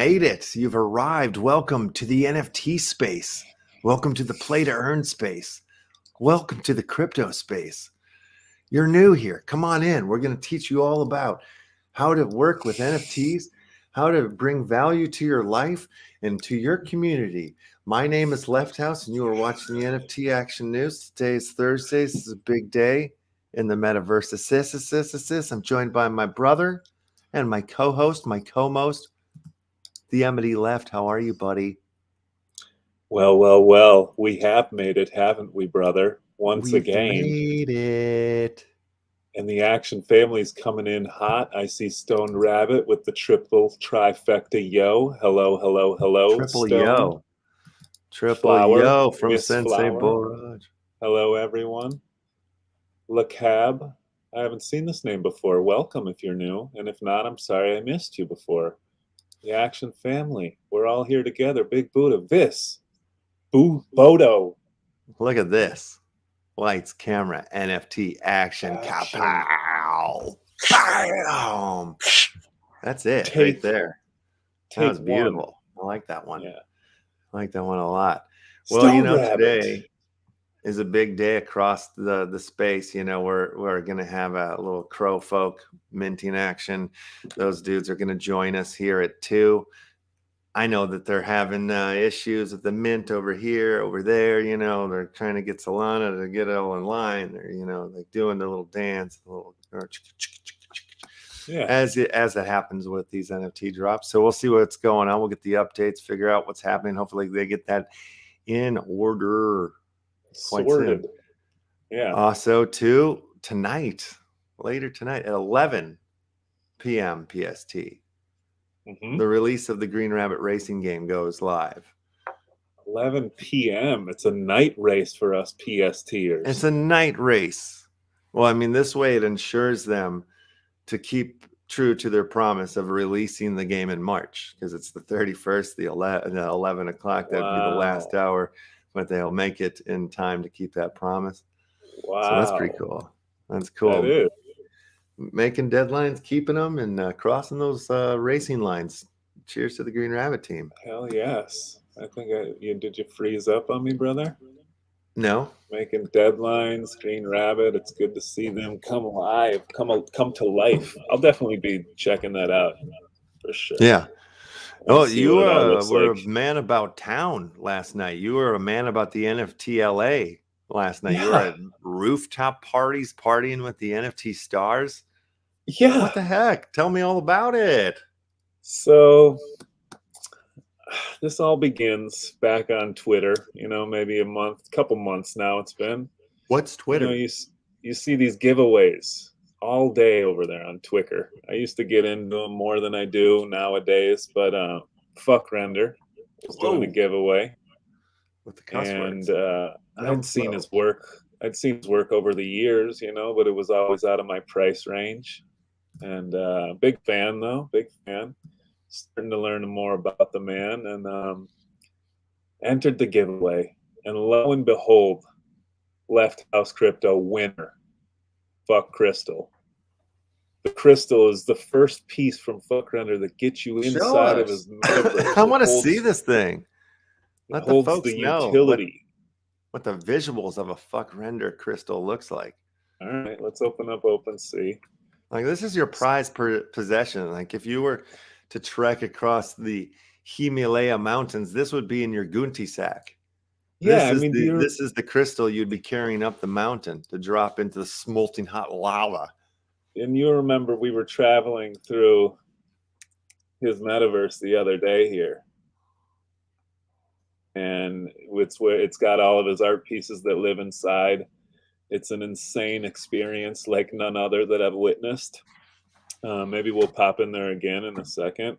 made it. You've arrived. Welcome to the NFT space. Welcome to the play to earn space. Welcome to the crypto space. You're new here. Come on in. We're going to teach you all about how to work with NFTs, how to bring value to your life and to your community. My name is LeftHousr, and you are watching the NFT Action News. Today is Thursday. This is a big day in the metaverse. I'm joined by my brother and my co-host, my co-most, the Emily Left. How are you, buddy? Well. We have made it, haven't we, brother? Once We've again. made it. And the Action family's coming in hot. I see Stone Rabbit with the triple trifecta yo. Hello. Triple Stone. yo. Triple Flower, yo from Miss Sensei Flower. Boraj. Hello, everyone. LeCab. I haven't seen this name before. Welcome if you're new. And if not, I'm sorry I missed you before. The Action family. We're all here together. Big Buddha. Vis. Bodo. Look at this. Lights, camera, NFT, action. Kapow. Bam. That's it right there. That was beautiful. I like that one. Yeah. I like that one a lot. Stone Well, Rabbit. Today is a big day across the space. We're going to have a little Crowfolk minting action. Those dudes are going to join us here at 2. I know that they're having issues with the mint over here, over there. They're trying to get Solana to get it all in line. They're, like doing the little dance, as it happens with these NFT drops. So we'll see what's going on. We'll get the updates, figure out what's happening. Hopefully they get that in order. Sorted. Soon. Yeah. Also, later tonight at 11 p.m. PST. Mm-hmm. The release of the Green Rabbit racing game goes live. 11 p.m. It's a night race for us PSTers. It's a night race. Well, this way it ensures them to keep true to their promise of releasing the game in March, because it's the 31st, the 11 o'clock. That would be the last hour, but they'll make it in time to keep that promise. Wow. So that's pretty cool. That's cool. That is. Making deadlines, keeping them, and crossing those racing lines. Cheers to the Green Rabbit team. Hell yes. I think did you freeze up on me, brother? No. Making deadlines, Green Rabbit. It's good to see them come alive, come to life. I'll definitely be checking that out for sure. Yeah. Oh, you were like. a man about town last night. You were a man about the NFT LA last night. Yeah. You were at rooftop parties partying with the NFT stars. Yeah. What the heck? Tell me all about it. So this all begins back on Twitter, maybe couple months now it's been. What's Twitter? You see these giveaways all day over there on Twitter. I used to get into them more than I do nowadays, but Fuck Render was doing a giveaway. With the cuss words. And I'd seen his work over the years, but it was always out of my price range. And big fan. Starting to learn more about the man, and entered the giveaway. And lo and behold, LeftHousr Crypto winner. Fuck Crystal. The crystal is the first piece from Fuck Render that gets you inside of his metaverse. I want to see this thing. Let the folks know utility. What the visuals of a Fuck Render crystal looks like. All right, let's open up OpenSea. Like, this is your prized possession. Like, if you were to trek across the Himalaya mountains, this would be in your Gunti sack. Yeah, this is the crystal you'd be carrying up the mountain to drop into the smoking hot lava. And you remember we were traveling through his metaverse the other day here. And it's got all of his art pieces that live inside. It's an insane experience like none other that I've witnessed. Maybe we'll pop in there again in a second.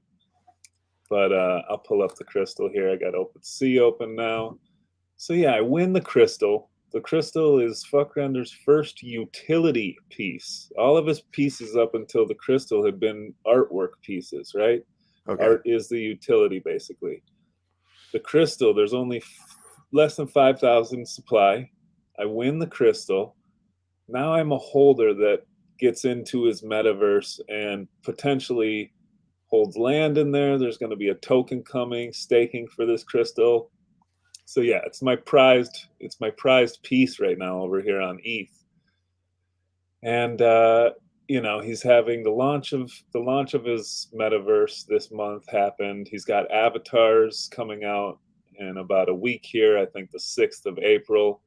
But I'll pull up the crystal here. I got OpenSea open now. So yeah, I win the crystal. The crystal is Fuck Render's first utility piece. All of his pieces up until the crystal had been artwork pieces, right? Okay. Art is the utility, basically. The crystal, there's only less than 5,000 supply. I win the crystal. Now I'm a holder that gets into his metaverse and potentially holds land in there. There's going to be a token coming, staking for this crystal. So yeah, it's my prized piece right now over here on ETH. And you know, he's having the launch of his metaverse this month happened. He's got avatars coming out in about a week here. I think the 6th of April.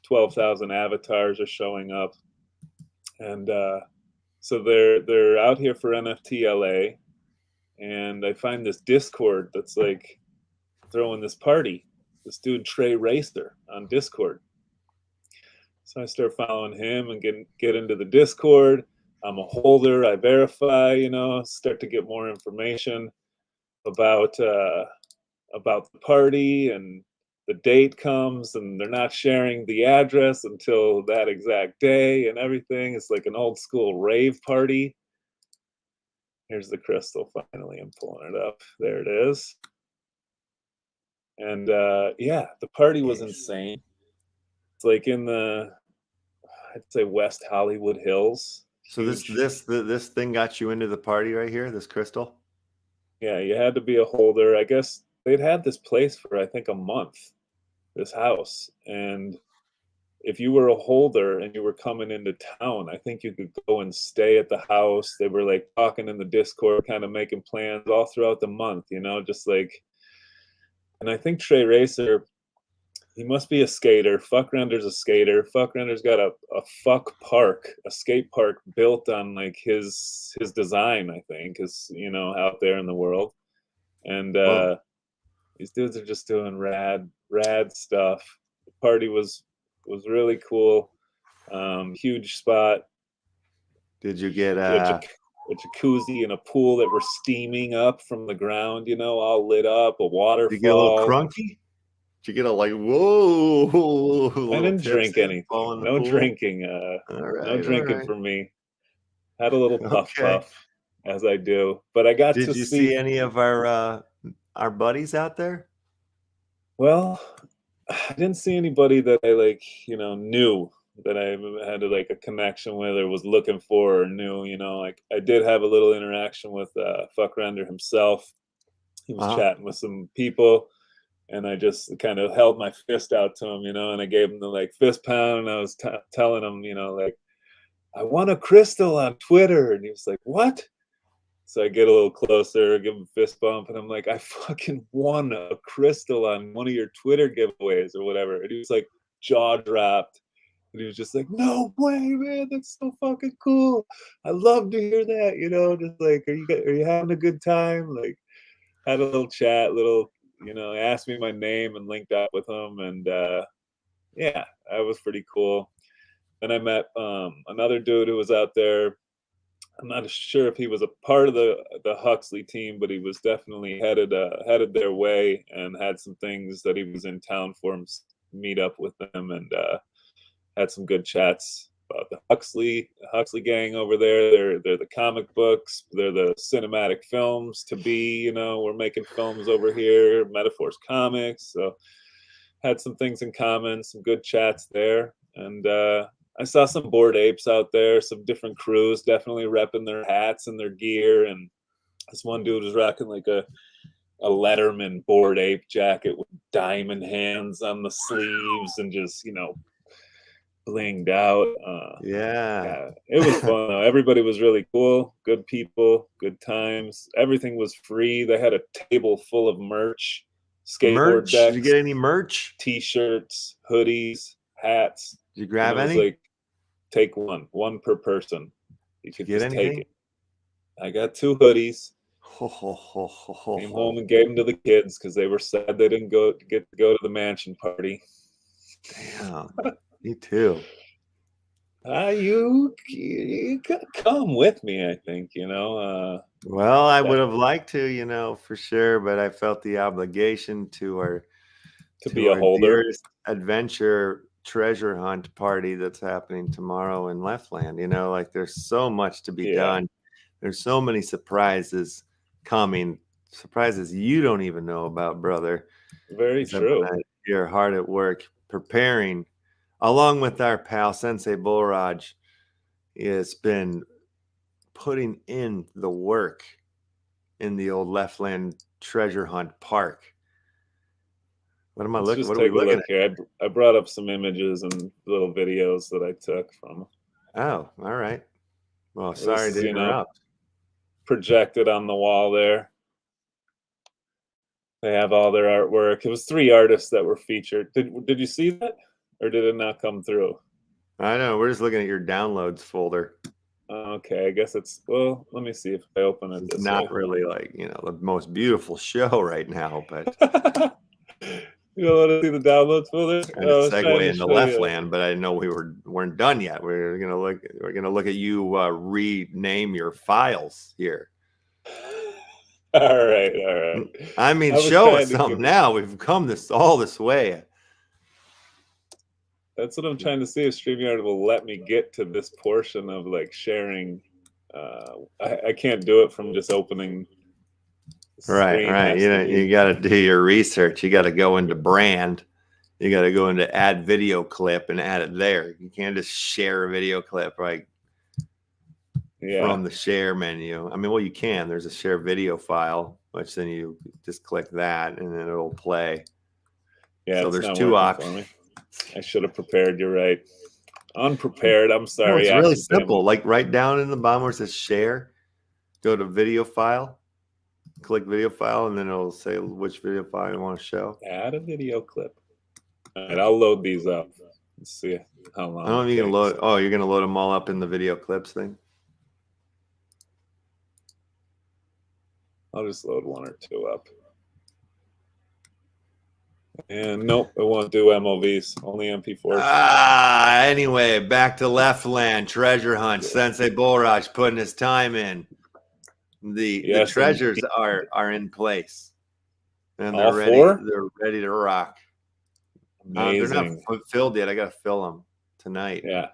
12,000 avatars are showing up, and so they're out here for NFT LA. And I find this Discord that's like throwing this party. This dude Trey Racer on Discord. So I start following him and get into the Discord. I'm a holder. I verify, you know, start to get more information about the party, and the date comes, and they're not sharing the address until that exact day and everything. It's like an old school rave party. Here's the crystal finally. I'm pulling it up. There it is. And yeah, the party was insane. It's like in the, I'd say, West Hollywood Hills. So this thing got you into the party right here, this crystal? Yeah, you had to be a holder. I guess they'd had this place for, I think, a month, this house. And if you were a holder and you were coming into town, I think you could go and stay at the house. They were like talking in the Discord, kind of making plans all throughout the month, you know, just like. And I think Trey Racer, he must be a skater. Fuck Render's a skater. Fuck Render's got a fuck park, a skate park built on like his design, I think, is, you know, out there in the world. And these dudes are just doing rad stuff. The party was really cool. Huge spot. Did you get a jacuzzi and a pool that were steaming up from the ground, you know, all lit up, a waterfall. Did you get a little crunky? Did you get a like, whoa? I didn't drink anything. No drinking. No drinking for me. Had a little puff, as I do. But I got to see. Did you see any of our buddies out there? Well, I didn't see anybody that I like, you know, knew, that I had like a connection with or was looking for or knew, you know. Like I did have a little interaction with Fuck Render himself. He was chatting with some people, and I just kind of held my fist out to him, you know, and I gave him the like fist pound, and I was telling him, you know, like, I won a crystal on Twitter. And he was like, what? So I get a little closer, give him a fist bump, and I'm like, I fucking won a crystal on one of your Twitter giveaways or whatever. And he was like, jaw dropped. And he was just like, no way, man, that's so fucking cool. I love to hear that, you know, just like, are you having a good time? Like, had a little chat, you know, asked me my name and linked up with him. And yeah, that was pretty cool. Then I met another dude who was out there. I'm not sure if he was a part of the Huxley team, but he was definitely headed their way, and had some things that he was in town for him, meet up with them, and had some good chats about the Huxley gang over there. They're the comic books, they're the cinematic films to be, you know, we're making films over here, Metaphors Comics. So had some things in common, some good chats there. And I saw some Bored Apes out there, some different crews, definitely repping their hats and their gear. And this one dude was rocking like a Letterman Bored Ape jacket with diamond hands on the sleeves and just, you know, blinged out. Yeah, it was fun though. Everybody was really cool, good people, good times. Everything was free. They had a table full of merch, skateboard decks. Did you get any merch? T-shirts, hoodies, hats. Did you grab any? Like, take one per person. You could just take it. I got 2 hoodies. Came home and gave them to the kids because they were sad they didn't get to go to the mansion party. Damn, me too. You come with me, I think, you know. Well, I would have liked to, you know, for sure, but I felt the obligation to be a holder. Adventure treasure hunt party that's happening tomorrow in Leftland. You know, like there's so much to be done. There's so many surprises coming, surprises you don't even know about, brother. Very true. You're hard at work preparing, along with our pal Sensei Bullraj, has been putting in the work in the old Leftland treasure hunt park. What am I Let's looking? just What are we take a looking look here. I brought up some images and little videos that I took from. at? Oh, all right. Well, This sorry is, to interrupt. projected on the wall there. They have all their artwork. It was 3 artists that were featured. Did you see that, or did it not come through? I know. We're just looking at your downloads folder. Okay, I guess it's, well, let me see if I open it It's this not way. really like, the most beautiful show right now, but You don't want to see the downloads folder? trying to I was trying segue to into show you. Leftland, but I didn't know we weren't done yet. We're gonna look at you rename your files here. All right. I mean, I was show trying us to something give- now. We've come all this way. That's what I'm trying to see if StreamYard will let me get to this portion of like sharing. I can't do it from just opening the screen. Right. Has to You be. got to do your research. You got to go into brand. You got to go into add video clip and add it there. You can't just share a video clip from the share menu. I mean, well, you can. There's a share video file, which then you just click that and then it'll play. Yeah, so it's there's not 2 working options. for me. I should have prepared. You're right. Unprepared. I'm sorry. No, it's really accidentally. simple. Like right down in the bottom where it says share, go to video file, click video file, and then it'll say which video file you want to show. Add a video clip. All right, I'll load these up. Let's see how long. I don't know if you can load. Oh, you're gonna load them all up in the video clips thing. I'll just load 1 or 2 up. And nope, it won't do MOVs. Only MP4s. Anyway, back to Leftland treasure hunt. Sensei Boraj putting his time in. The treasures are in place, and they're All ready. 4? They're ready to rock. Amazing. They're not filled yet. I gotta fill them tonight. Yeah.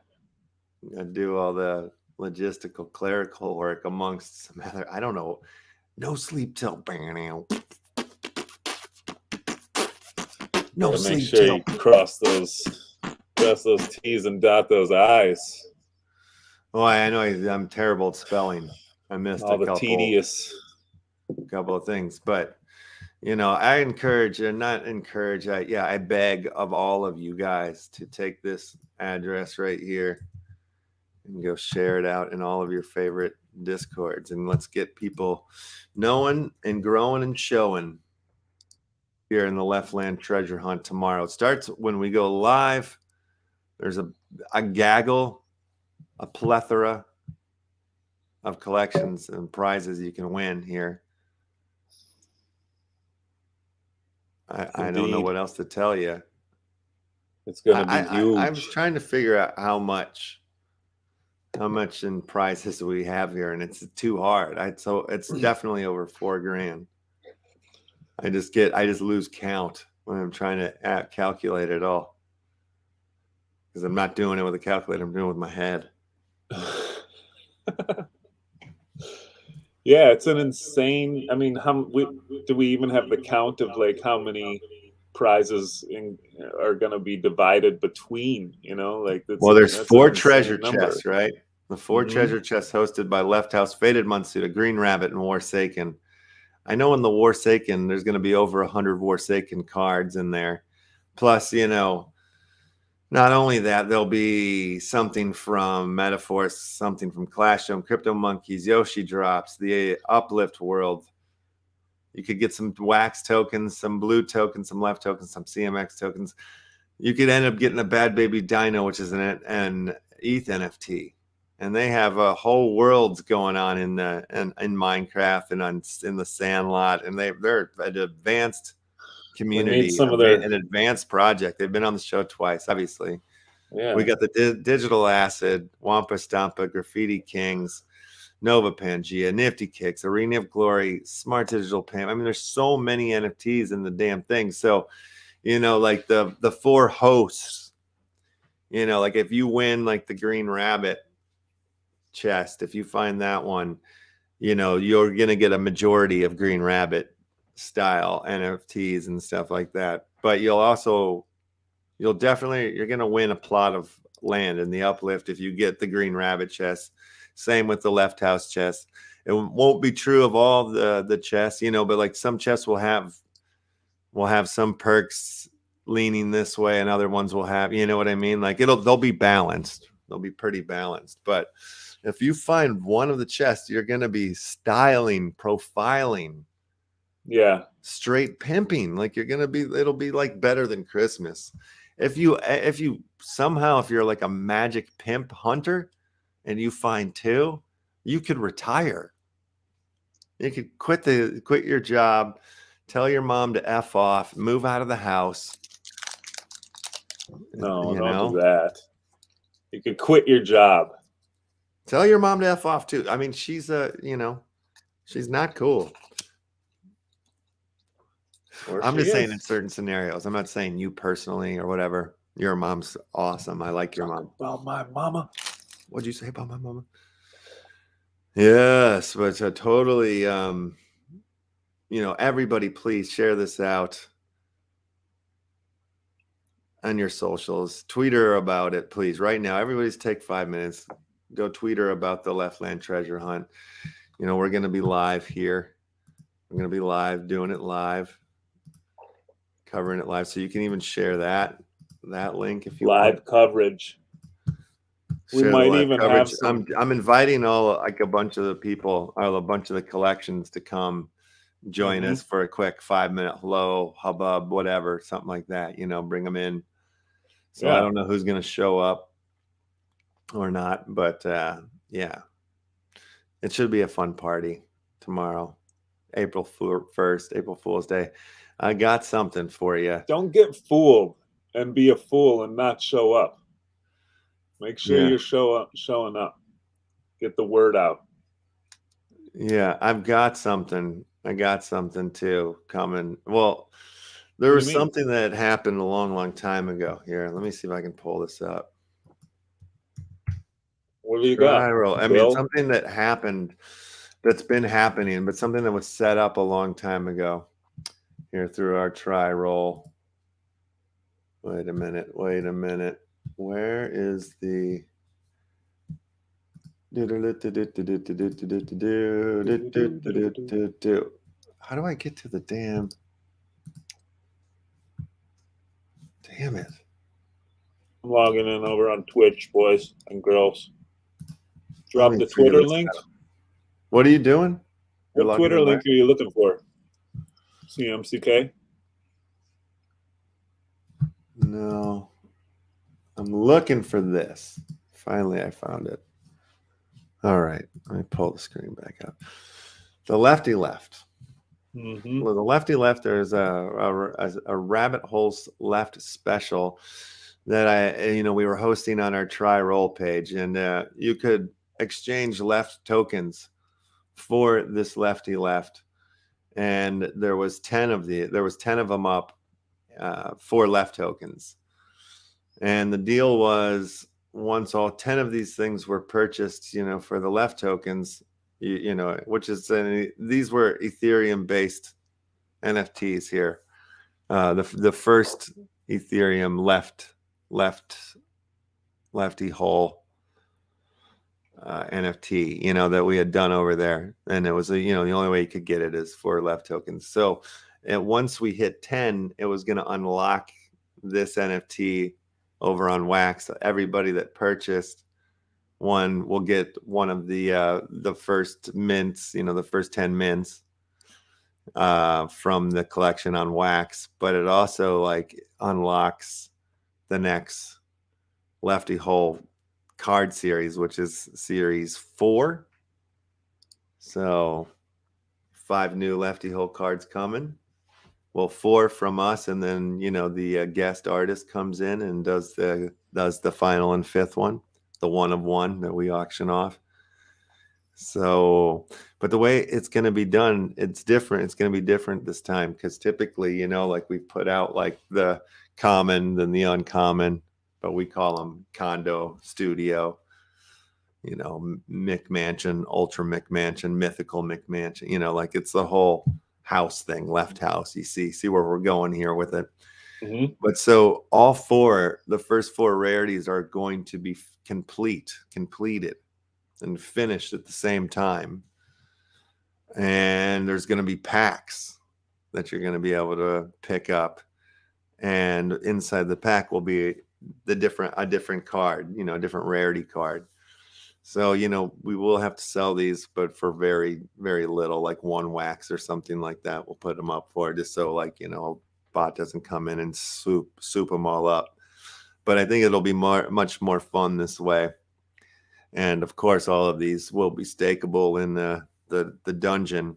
I do all the logistical clerical work amongst some other. I don't know. No sleep till now. No sleep make sure till. you cross those T's and dot those I's. Oh, I know I'm terrible at spelling. I missed all the tedious couple of things, but I encourage and not encourage. I beg of all of you guys to take this address right here and go share it out in all of your favorite Discords, and let's get people knowing and growing and showing here in the Leftland treasure hunt tomorrow. It starts when we go live. There's a gaggle, a plethora of collections and prizes you can win here. I don't know what else to tell you. It's going to be huge. I'm just trying to figure out how much in prizes we have here, and it's too hard. So it's definitely over $4,000. I just lose count when I'm trying to calculate it all, because I'm not doing it with a calculator. I'm doing it with my head. Yeah, it's an insane. I mean, do we even have the count of like how many prizes are going to be divided between? There's 4 treasure chests, right? The 4 treasure chests hosted by LeftHousr, Faded Monsuda, Green Rabbit, and Warsaken. I know in the Warsaken there's going to be over 100 Warsaken cards in there. Plus, not only that, there'll be something from Metaforce, something from Clash Zone, Crypto Monkeys, Yoshi Drops, the Uplift World. You could get some wax tokens, some blue tokens, some left tokens, some CMX tokens. You could end up getting a Bad Baby Dino, which is an ETH NFT. And they have whole worlds going on in Minecraft and in the Sandlot, and they're an advanced community, an advanced project. They've been on the show twice, obviously. Yeah. We got the Digital Acid, Wampa Stampa, Graffiti Kings, Nova Pangea, Nifty Kicks, Arena of Glory, Smart Digital Pam. I mean, there's so many NFTs in the damn thing. So, like the 4 hosts, like if you win like the Green Rabbit chest, if you find that one, you're gonna get a majority of Green Rabbit style NFTs and stuff like that. But you're gonna win a plot of land in the Uplift if you get the Green Rabbit chest. Same with the LeftHousr chest. It won't be true of all the chests, you know, but like some chests will have some perks leaning this way and other ones will have, you know what I mean? Like they'll be balanced. They'll be pretty balanced. But if you find one of the chests, you're going to be styling, profiling, straight pimping. Like it'll be like better than Christmas. If you somehow, if you're like a magic pimp hunter and you find two, you could retire. You could quit your job, tell your mom to F off, move out of the house. No, don't do that. You could quit your job. Tell your mom to F off too. I mean, she's she's not cool. I'm just saying in certain scenarios. I'm not saying you personally or whatever. Your mom's awesome. I like your mom. About my mama. What'd you say about my mama? Yes, but totally, everybody please share this out on your socials. Tweet her about it, please. Right now, everybody's take 5 minutes. Go tweet her about the Leftland treasure hunt. We're going to be live here. We're going to be live, doing it live, covering it live. So you can even share that link if you want. Live coverage. We might even have some. I'm inviting like a bunch of the people, or a bunch of the collections to come join us for a quick 5-minute hello, hubbub, whatever, something like that. Bring them in. So I don't know who's going to show up or not, but yeah, it should be a fun party tomorrow, April 1st, April Fool's Day. I got something for you. Don't get fooled and be a fool and not show up. Make sure you're showing up. Get the word out. Yeah, I've got something. I got something too coming. Well, there was something that happened a long time ago. Here, let me see if I can pull this up. What do you got? I mean, something that happened, that's been happening, but something that was set up a long time ago. Here through our try roll. Wait a minute. Where is the how do I get to the damn it? I'm logging in over on Twitch, boys and girls. Drop the Twitter link. What are you doing? What Twitter link are you looking for? CMCK? No. I'm looking for this. Finally, I found it. All right. Let me pull the screen back up. The Lefty Left. Well, the Lefty Left, there's a rabbit holes left special that we were hosting on our try roll page, and you could exchange left tokens for this Lefty Left, and there was 10 of them up for left tokens. And the deal was, once all 10 of these things were purchased, for the left tokens, which is, these were Ethereum based NFTs here. The first Ethereum lefty hole NFT, that we had done over there. And it was, the only way you could get it is for left tokens. So once we hit 10, it was going to unlock this NFT over on Wax. Everybody that purchased one will get one of the first mints, the first 10 mints from the collection on Wax. But it also unlocks the next Lefty Hole card series, which is series 4. So 5 new Lefty Hole cards coming. Well, 4 from us, and then the guest artist comes in and does the final and 5th one, the 1 of 1 that we auction off. So, but the way it's going to be done, it's different. It's going to be different this time, because typically, we put out the common, then the uncommon, but we call them condo, studio, McMansion, ultra McMansion, mythical McMansion. It's the whole house thing, left house. You see where we're going here with it. But so all 4, the first 4 rarities are going to be completed and finished at the same time. and there's going to be packs that you're going to be able to pick up, and inside the pack will be a different card, a different rarity card. So we will have to sell these, but for very, very little, like one wax or something like that. We'll put them up for, just so like a bot doesn't come in and soup them all up. But I think it'll be much more fun this way. And of course, all of these will be stakeable in the dungeon.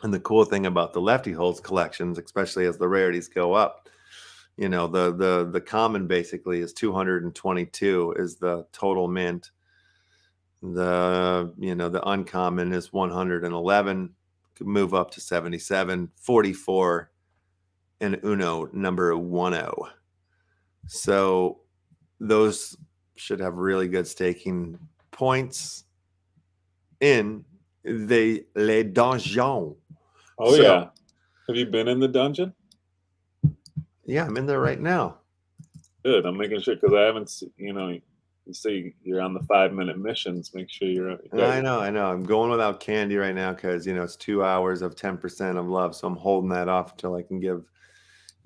And the cool thing about the Lefty Holds collections, especially as the rarities go up, the common basically is 222 is the total mint. The uncommon is 111, could move up to 77, 44, and Uno number 10. So those should have really good staking points in les donjons. Oh, yeah. Have you been in the dungeon? Yeah, I'm in there right now. Good. I'm making sure, because I haven't seen, you say you're on the 5-minute missions. Make sure you're. I know. I'm going without candy right now because it's 2 hours of 10% of love. So I'm holding that off until I can give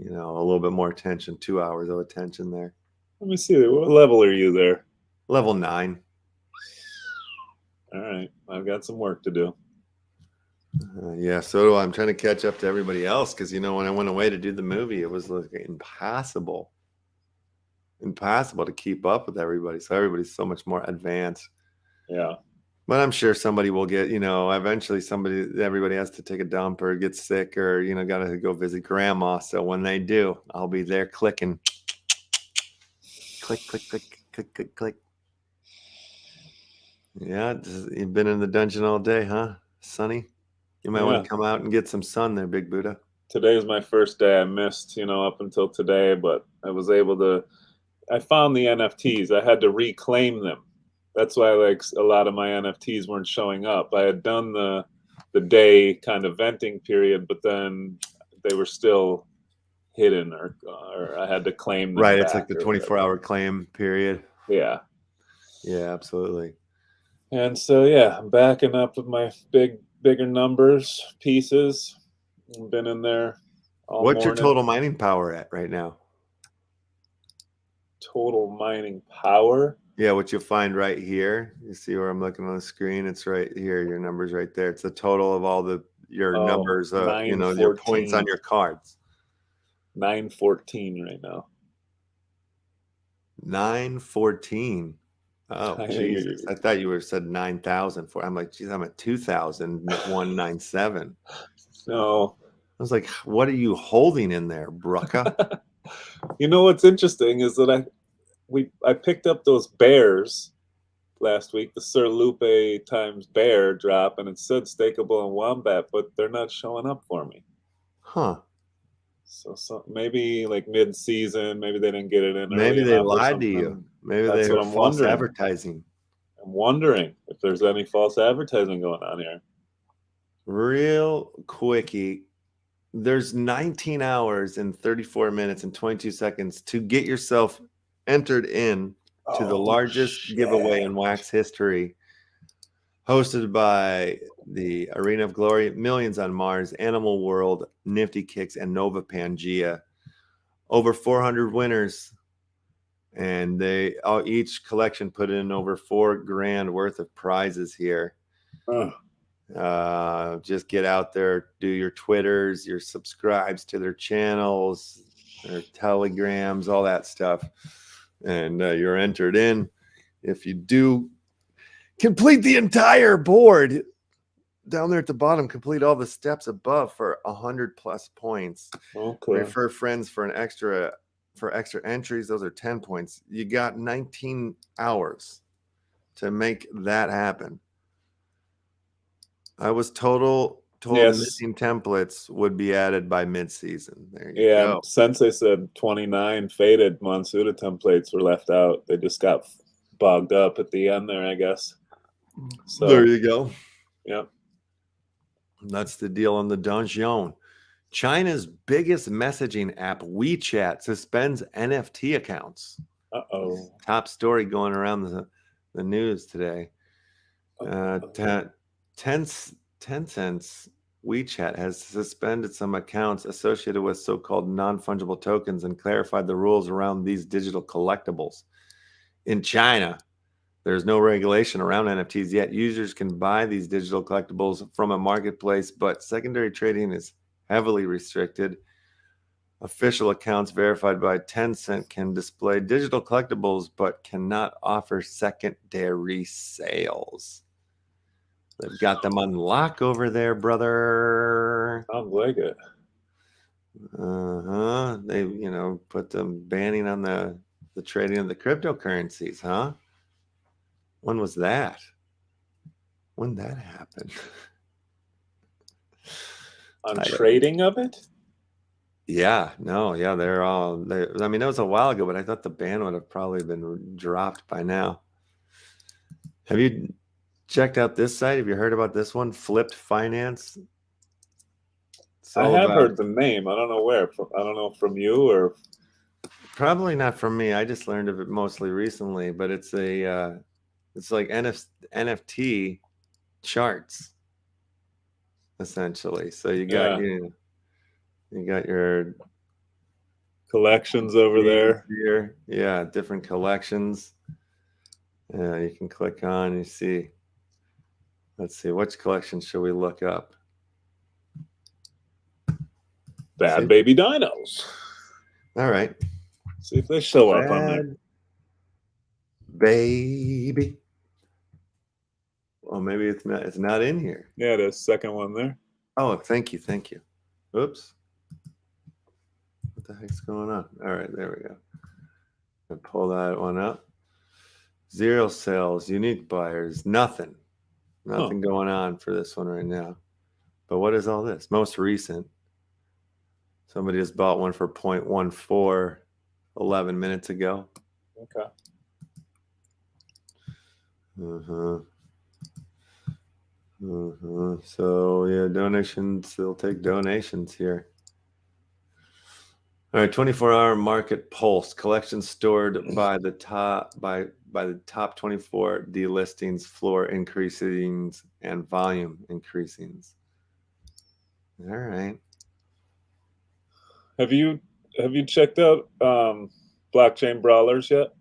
a little bit more attention. 2 hours of attention there. Let me see. What level are you there? Level 9. All right. I've got some work to do. Yeah, so do I. I'm trying to catch up to everybody else because when I went away to do the movie, it was like impossible to keep up with everybody. So everybody's so much more advanced. Yeah. But I'm sure somebody will get, eventually everybody has to take a dump or get sick or, got to go visit grandma. So when they do, I'll be there clicking. Click, click, click, click, click, click. Yeah, you've been in the dungeon all day, huh, Sonny? You might want to come out and get some sun there, Big Buddha. Today is my first day. I missed, up until today, but I was able to. I found the NFTs. I had to reclaim them. That's why a lot of my NFTs weren't showing up. I had done the day kind of venting period, but then they were still hidden, or I had to claim them. Right, it's like the 24-hour claim period. Yeah. Yeah, absolutely. And so I'm backing up with my bigger numbers pieces. I've been in there all What's morning. Your total mining power at right now? Total mining power? Yeah, what you'll find right here. You see where I'm looking on the screen? It's right here. Your number's right there. It's the total of all your numbers, your points on your cards. 914 right now. 914. Oh, Jesus. I thought you would have said 9,000 for. I'm like, geez, I'm at 2,197. No. I was like, what are you holding in there, Brucka? What's interesting is that I picked up those bears last week, the Sir Lupe times bear drop, and it said stakeable and wombat, but they're not showing up for me. Huh. So maybe like mid-season, maybe they didn't get it in. Maybe they lied to you. Maybe they were false advertising. I'm wondering if there's any false advertising going on here. Real quickie. There's 19 hours and 34 minutes and 22 seconds to get yourself entered in to the largest giveaway in Wax history, hosted by the Arena of Glory, Millions on Mars, Animal World, Nifty Kicks, and Nova Pangea. Over 400 winners, and they each collection put in over $4,000 worth of prizes here. Just get out there, do your Twitters, your subscribes to their channels, their telegrams, all that stuff, and you're entered in. If you do complete the entire board down there at the bottom, complete all the steps above for 100+ points. Okay. Refer friends for extra entries. Those are 10 points. You got 19 hours to make that happen. I was total missing templates would be added by mid-season. There you go. Sensei said 29 faded Monsuda templates were left out. They just got bogged up at the end there, I guess. So there you go. Yep. That's the deal on the dungeon. China's biggest messaging app, Wechat, suspends NFT accounts. Top story going around the news today. Tencent's Wechat has suspended some accounts associated with so-called non-fungible tokens and clarified the rules around these digital collectibles. In China, there's no regulation around NFTs yet. Users can buy these digital collectibles from a marketplace, but secondary trading is heavily restricted. Official accounts verified by Tencent can display digital collectibles, but cannot offer secondary sales. They've got them on lock over there, brother. Sounds like it. They, put them banning on the trading of the cryptocurrencies, huh? When was that? When that happened? On trading of it? Yeah, no, yeah, I mean, that was a while ago, but I thought the ban would have probably been dropped by now. Have you checked out this site? Have you heard about this one? Flipped Finance? I have heard the name. I don't know where. I don't know from you or... Probably not from me. I just learned of it mostly recently, but it's like NFT charts, essentially. So you got you got your collections over there. Here. Yeah, different collections. You can click on, you see. Let's see, which collection should we look up? Bad Baby Dinos. All right. See if they show up on there. Baby. Well, maybe it's not in here. Yeah, the second one there. Oh, thank you. Oops. What the heck's going on? All right, there we go. I'll pull that one up. 0 sales, unique buyers, nothing going on for this one right now. But what is all this? Most recent. Somebody just bought one for 0.14 11 minutes ago. Okay. So yeah, donations. They'll take donations here. All right, 24-hour market pulse. Collections stored by the top 24 delistings, floor increasings, and volume increasings. All right. Have you checked out Blockchain Brawlers yet?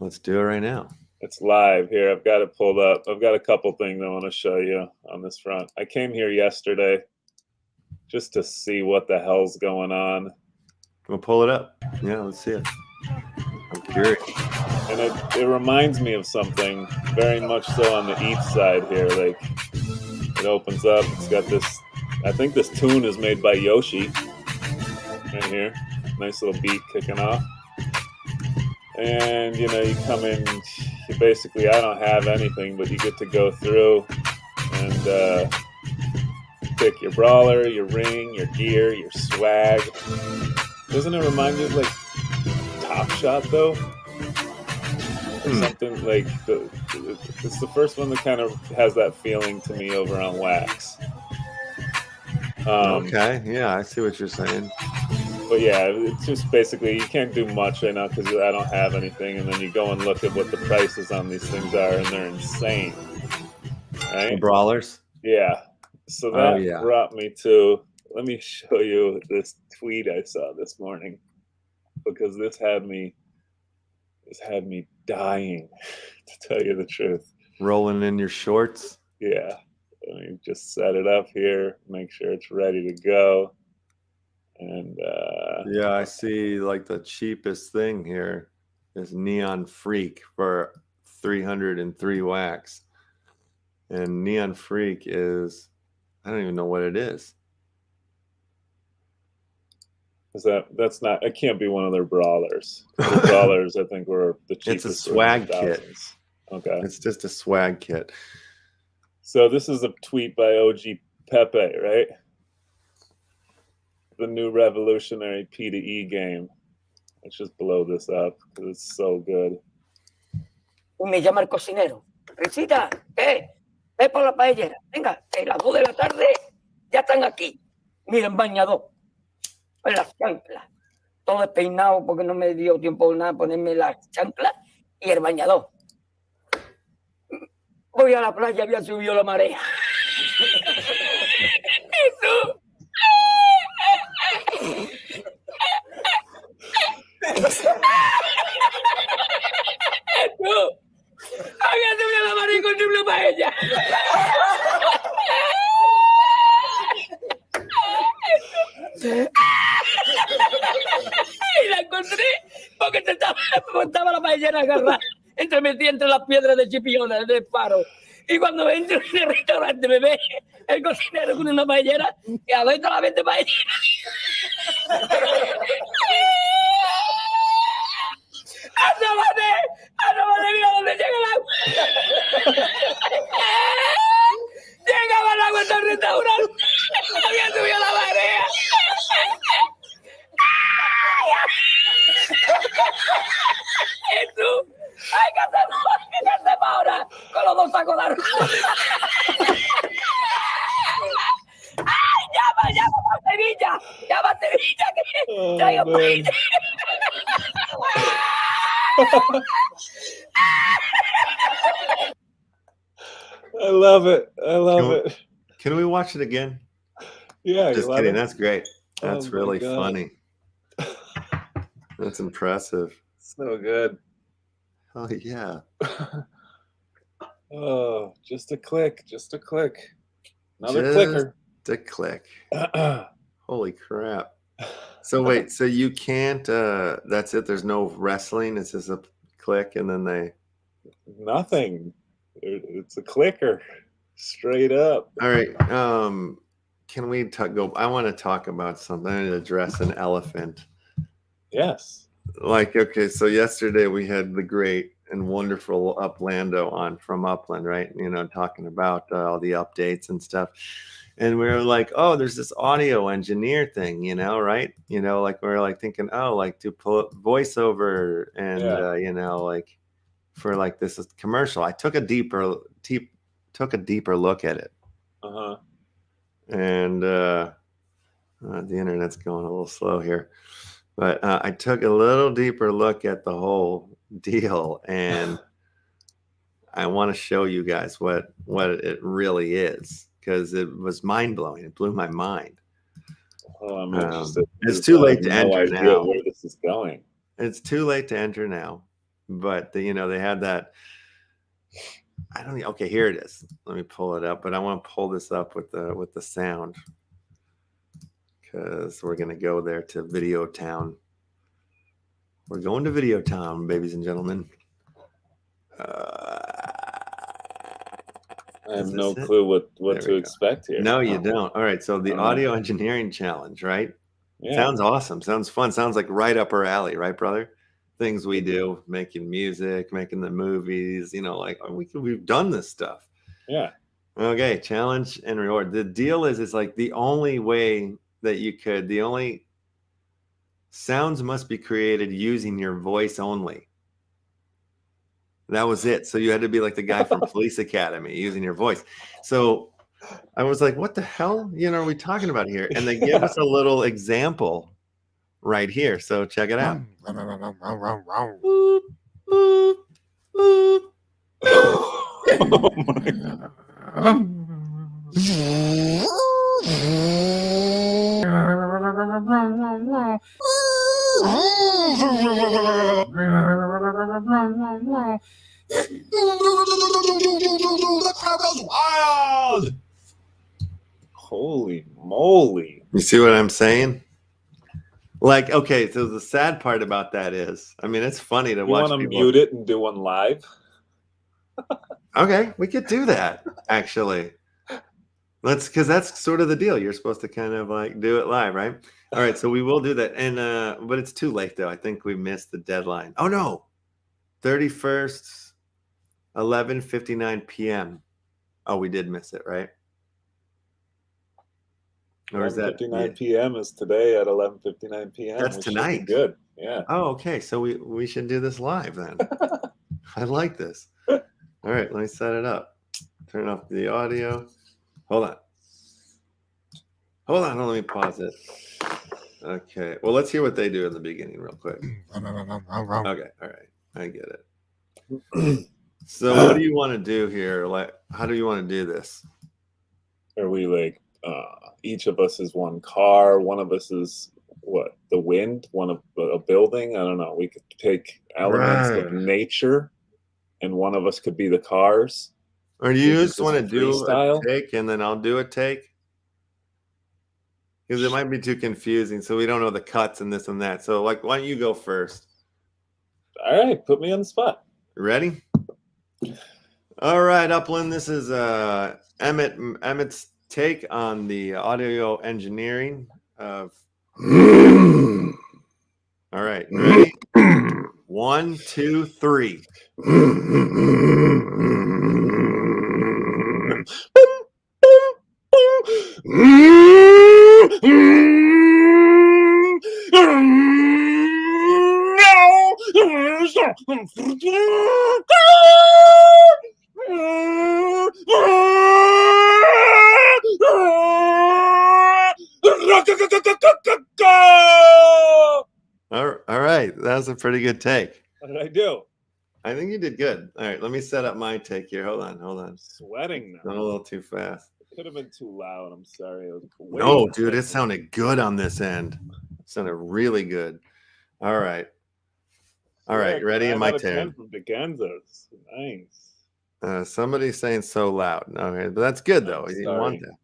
Let's do it right now. It's live here. I've got it pulled up. I've got a couple things I want to show you on this front. I came here yesterday just to see what the hell's going on. We'll pull it up. Yeah, let's see it. I'm curious. And it reminds me of something very much so on the ETH side here. Like, it opens up. It's got this, I think this tune is made by Yoshi in here. Nice little beat kicking off. And, you come in, you basically, I don't have anything, but you get to go through and pick your brawler, your ring, your gear, your swag. Doesn't it remind you of, like, Top Shot, though? Or something like, it's the first one that kind of has that feeling to me over on Wax. Okay, yeah, I see what you're saying. But yeah, it's just basically, you can't do much right now because I don't have anything, and then you go and look at what the prices on these things are, and they're insane. Right? The brawlers? Yeah. So that brought me to, let me show you this tweet I saw this morning, because this had me dying, to tell you the truth. Rolling in your shorts? Yeah. Let me just set it up here, make sure it's ready to go. And yeah, I see like the cheapest thing here is Neon Freak for 303 wax. And Neon Freak is, I don't even know what it is. That's not, it can't be one of their brawlers. The brawlers, I think, were the cheapest. It's a swag kit. Okay. It's just a swag kit. So this is a tweet by OG Pepe, right? The new revolutionary P2E game. Let's just blow this up because it's so good. Me llama el cocinero. Risita, ve por la paellera. Venga, que las 2 de la tarde ya están aquí. Miren, bañador. Con las chanclas. Todo despeinado porque no me dio tiempo nada ponerme las chanclas y el bañador. Voy a la playa, había subido la marea. tú. Tú. Había subido la mano y encontré una paella. Y la encontré porque estaba la paellera agarrada metida entre las piedras de Chipiona del faro. Y cuando entro en el restaurante me ve el cocinero con una paellera y adentro la vende paellera. ¡Asómate, mira dónde llega el agua! Llegaba el agua hasta el restaurante. Había subido la marea. ¿Y tú? ¡Ay, qué hacemos ahora! Con los dos sacos de arroz. ¡Ay, llama a Sevilla! ¡Llama a Sevilla que traigo paella! I love it. I love it. Can we watch it again? Yeah, Just kidding. That's great. Oh That's my really God. funny. That's impressive. So good. Oh yeah. Oh, just a click. Just a click. Another Just clicker. a click. Holy crap. So wait, so you can't that's it, there's no wrestling, it's just a click and then they Nothing. It's a clicker. Straight up. all right. Can we go? I want to talk about something. I need to address an elephant. Yes. Like, okay, so yesterday we had the great and wonderful Uplando on from Upland, right? You know, talking about all the updates and stuff. And we were like, oh, there's this audio engineer thing, you know, right? You know, like we are like thinking, oh, like to pull voiceover and you know, like for like this commercial. I took a deeper look at it. Uh-huh. And the internet's going a little slow here, but I took a little deeper look at the whole deal, and I want to show you guys what it really is, because it was mind-blowing. It blew my mind. Oh, I'm interested. It's too late to I have no enter idea now. where this is going. It's too late to enter now, but you know, they had that. I don't know. Okay, here it is. Let me pull it up, but I want to pull this up with the sound, because we're gonna go there to Video Town. We're going to Video Town, babies and gentlemen. I have no clue what to expect here. No, you don't. All right, so the audio engineering challenge, right? Yeah. Sounds awesome. Sounds fun. Sounds like right up our alley, right, brother? Things we do, making music, making the movies, you know, like we've done this stuff. Yeah. Okay, challenge and reward. The deal is, it's like the only way that you could, the only sounds must be created using your voice only. That was it. So you had to be like the guy from Police Academy using your voice. So I was like, what the hell, you know, are we talking about here? And they give us a little example right here. So check it out. Oh my God. The crowd goes wild. Holy moly. You see what I'm saying? Like, okay, so the sad part about that is, I mean, it's funny to You watch want to people. mute it and do one live? Okay, we could do that, actually. Because that's sort of the deal. You're supposed to kind of like do it live, right? All right, so we will do that. And but it's too late though. I think we missed the deadline. Oh no. 31st, 11:59 p.m. Oh, we did miss it, right? Or is that 11:59 p.m. is today at 11:59 p.m. That's tonight. Good. Yeah. Oh, okay. So we should do this live then. I like this. All right, let me set it up. Turn off the audio. Hold on. Let me pause it. Okay. Well, let's hear what they do in the beginning real quick. Okay. All right. I get it. So what do you want to do here? Like, how do you want to do this? Are we like each of us is one car. One of us is what, the wind, one of a building. I don't know. We could take elements of Right. nature, and one of us could be the cars. Or do We you could just want to do freestyle. a take and then I'll do a take? Because it might be too confusing, so we don't know the cuts and this and that. So, like, why don't you go first? All right, put me on the spot. Ready? All right, Upland. This is Emmett's take on the audio engineering of. All right, ready? 1, 2, 3. All right, that was a pretty good take. What did I do? I think you did good. All right, let me set up my take here. Hold on. I'm sweating Not a now. little too fast. It could have been too loud. I'm sorry. It was way No, too dude, it loud. sounded good on this end. It sounded really good. All right. All right, Yeah, ready? 9 My out of 10 turn. from DJMrLEFTY'S. Nice. Somebody's saying so loud. Okay, but that's good though. I'm You didn't want sorry. that.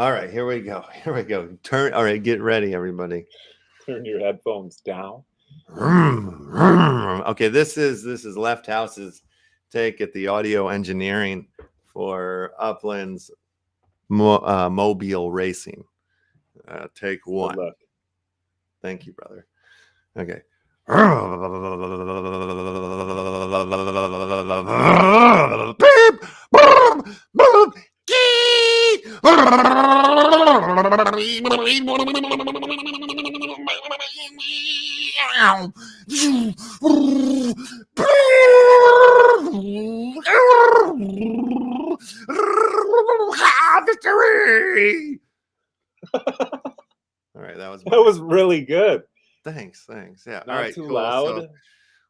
All right, here we go. Here we go. Turn. All right, get ready, everybody. Turn your headphones down. Okay, this is LeftHousr's take at the audio engineering for Upland's mobile racing. Take Good one. luck. Thank you, brother. Okay. Victory! All right, that was That was really good. thanks. Yeah. Not All right, too cool. loud. So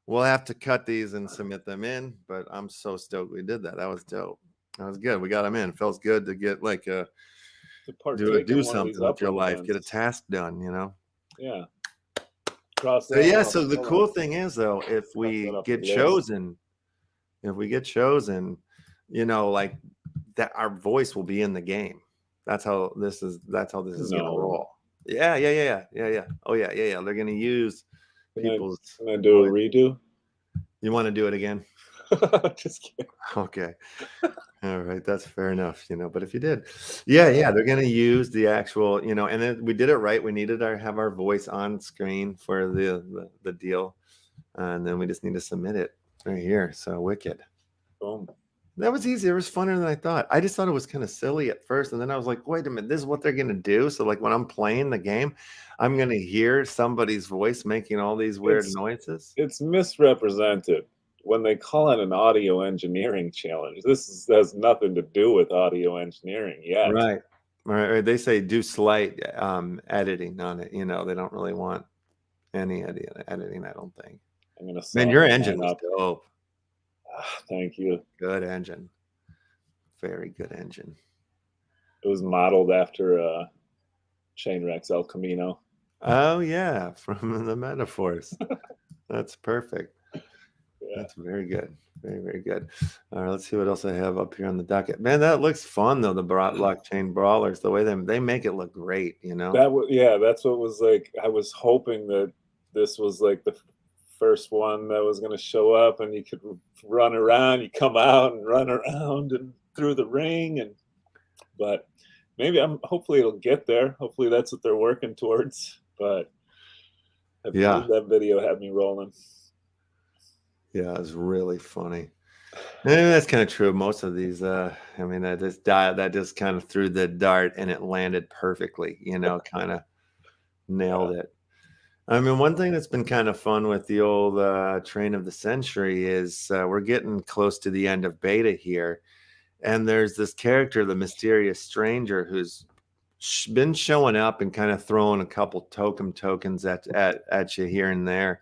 we'll have to cut these and submit them in, but I'm so stoked we did that. That was dope. That was good. We got them in. Feels good to get like to do partake in one of something these with your Upland life, get a events. task done, Yeah. Cross So that yeah, off. so the Hold cool on. thing is though, if we that off get the list. chosen, like that our voice will be in the game. That's how this is gonna No. roll. Yeah. Oh yeah. They're gonna use people's Can I do a voice. redo? You want to do it again? Just kidding. Okay. All right, that's fair enough, but if you did, yeah, they're gonna use the actual, and then we did it right. We needed to have our voice on screen for the deal, and then we just need to submit it right here. So wicked. Boom. That was easy. It was funner than I thought. I just thought it was kind of silly at first, and then I was like, wait a minute, this is what they're gonna do. So like when I'm playing the game, I'm gonna hear somebody's voice making all these weird noises. It's misrepresented. When they call it an audio engineering challenge, has nothing to do with audio engineering yet. Right. Or they say do slight editing on it. They don't really want any editing, I don't think. I'm gonna Man, your soften engine that was up. dope. Thank you. Good engine. Very good engine. It was modeled after Chainwreck's El Camino. Oh yeah, from the metaphors. That's perfect. Yeah. That's very good. Very, very good. All right, let's see what else I have up here on the docket. Man, that looks fun though. The blockchain brawlers, the way they make it look great. That's what was like. I was hoping that this was like the first one that was going to show up, and you could run around. You come out and run around and through the ring, but maybe hopefully it'll get there. Hopefully that's what they're working towards. But that video had me rolling. Yeah, it's really funny. And that's kind of true of most of these. I mean, that just kind of threw the dart and it landed perfectly, kind of nailed it. I mean, one thing that's been kind of fun with the old Train of the Century is we're getting close to the end of beta here. And there's this character, the Mysterious Stranger, who's been showing up and kind of throwing a couple tokens at you here and there.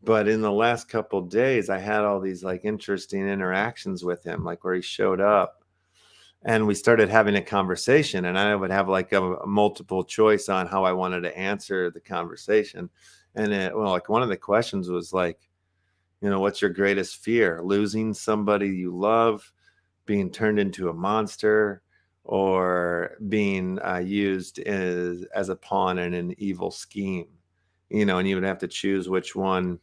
But in the last couple of days, I had all these like interesting interactions with him, like where he showed up and we started having a conversation, and I would have like a multiple choice on how I wanted to answer the conversation. And like one of the questions was like, what's your greatest fear? Losing somebody you love, being turned into a monster, or being used as a pawn in an evil scheme, and you would have to choose which one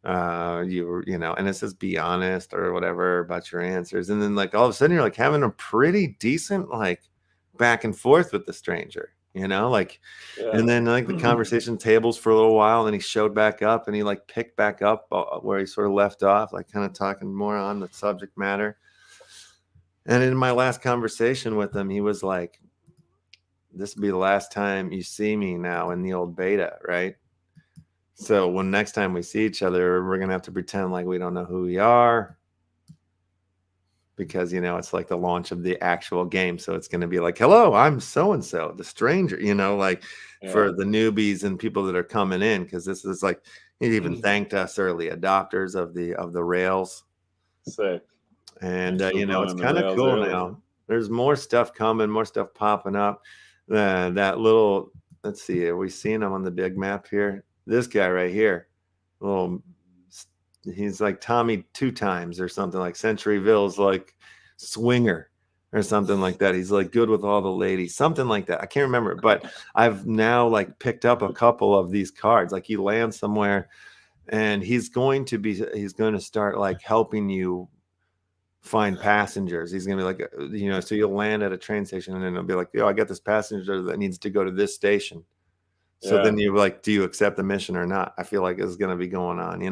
and it says be honest or whatever about your answers. And then like all of a sudden you're like having a pretty decent like back and forth with the stranger, like, and then like the conversation tables for a little while, and then he showed back up and he like picked back up where he sort of left off, like kind of talking more on the subject matter. And in my last conversation with him, he was like, this will be the last time you see me now in the old beta, right? So when next time we see each other, we're going to have to pretend like we don't know who we are, because, it's like the launch of the actual game. So it's going to be like, hello, I'm so-and-so, the stranger, for the newbies and people that are coming in. Cause this is like, he even thanked us early adopters of the Rails. Sick. And, it's kind of cool early. Now. There's more stuff coming, more stuff popping up. That little, let's see, are we seeing him on the big map here? This guy right here, he's like Tommy 2 times or something, like Centuryville's like swinger or something like that. He's like good with all the ladies, something like that. I can't remember, but I've now like picked up a couple of these cards. Like you land somewhere and he's going to start like helping you find passengers. He's going to be like, so you'll land at a train station and then it'll be like, I got this passenger that needs to go to this station. So then you're like, do you accept the mission or not? I feel like it's going to be going on,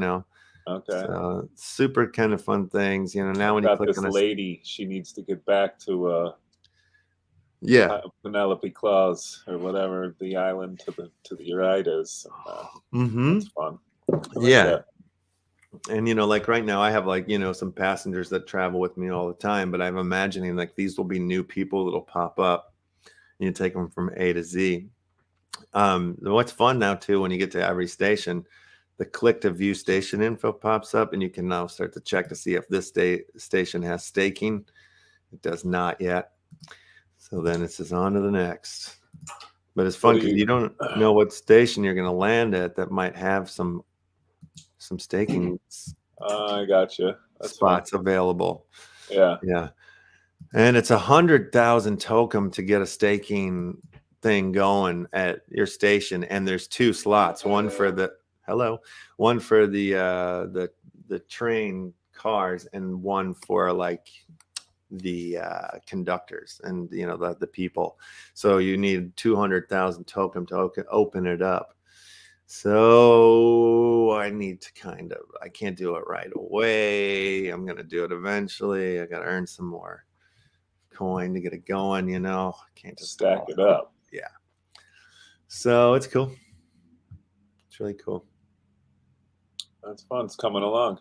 Okay. So super kind of fun things, now when you click this on this lady, she needs to get back to Penelope Claus or whatever, the island to the right is. It's fun. That. And like right now I have like some passengers that travel with me all the time, but I'm imagining like these will be new people that'll pop up. You take them from A to Z. What's fun now too, when you get to every station, the click to view station info pops up, and you can now start to check to see if this station has staking. It does not yet. So then it says on to the next. But it's fun because you don't know what station you're going to land at that might have some staking I gotcha. spots available. Yeah. And it's 100,000 token to get a staking thing going at your station, and there's 2 slots, one for the train cars and one for like the conductors and the people. So you need 200,000 token to open it up. So I need to I can't do it right away. I'm going to do it eventually. I got to earn some more coin to get it going, I can't just stack it up. Yeah. So it's cool. It's really cool. That's fun. It's coming along.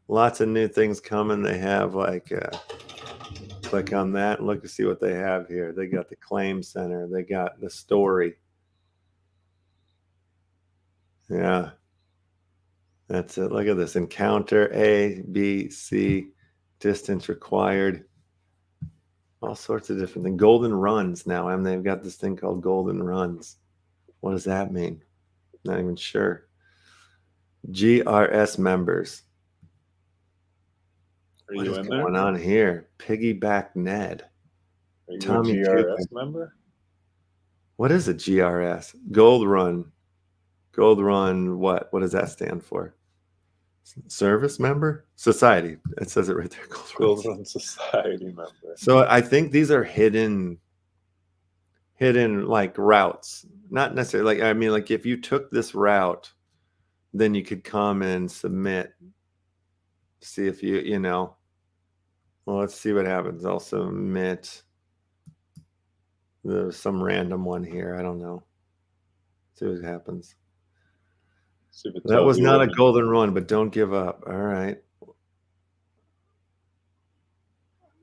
Lots of new things coming. They have like click on that and look to see what they have here. They got the claim center. They got the story. Yeah. That's it. Look at this. Encounter A, B, C, distance required. All sorts of different things. Golden runs now. And they've got this thing called golden runs. What does that mean? Not even sure. GRS members. Are What you is in going there? on here? Piggyback Ned. Are you Tommy a GRS member? What is a GRS? Gold run. Gold run. What does that stand for? Service member? Society. It says it right there. Gold run society member. So I think these are hidden like routes. Not necessarily like, I mean, like if you took this route, then you could come and submit. See if well, let's see what happens. I'll submit. There's some random one here. I don't know. See what happens. That was not a golden run, but don't give up. All right.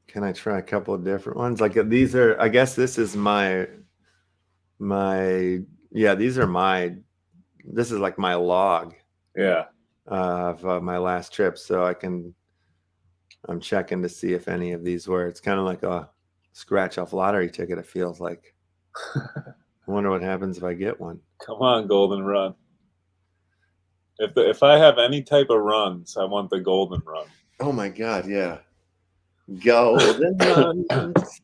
Can I try a couple of different ones? Like these are, I guess this is this is like my log. Yeah. Of my last trip. So I'm checking to see if any of these were. It's kind of like scratch off lottery ticket, it feels like. I wonder what happens if I get one. Come on, golden run. If I have any type of runs, I want the golden run. Oh my god, yeah. Golden runs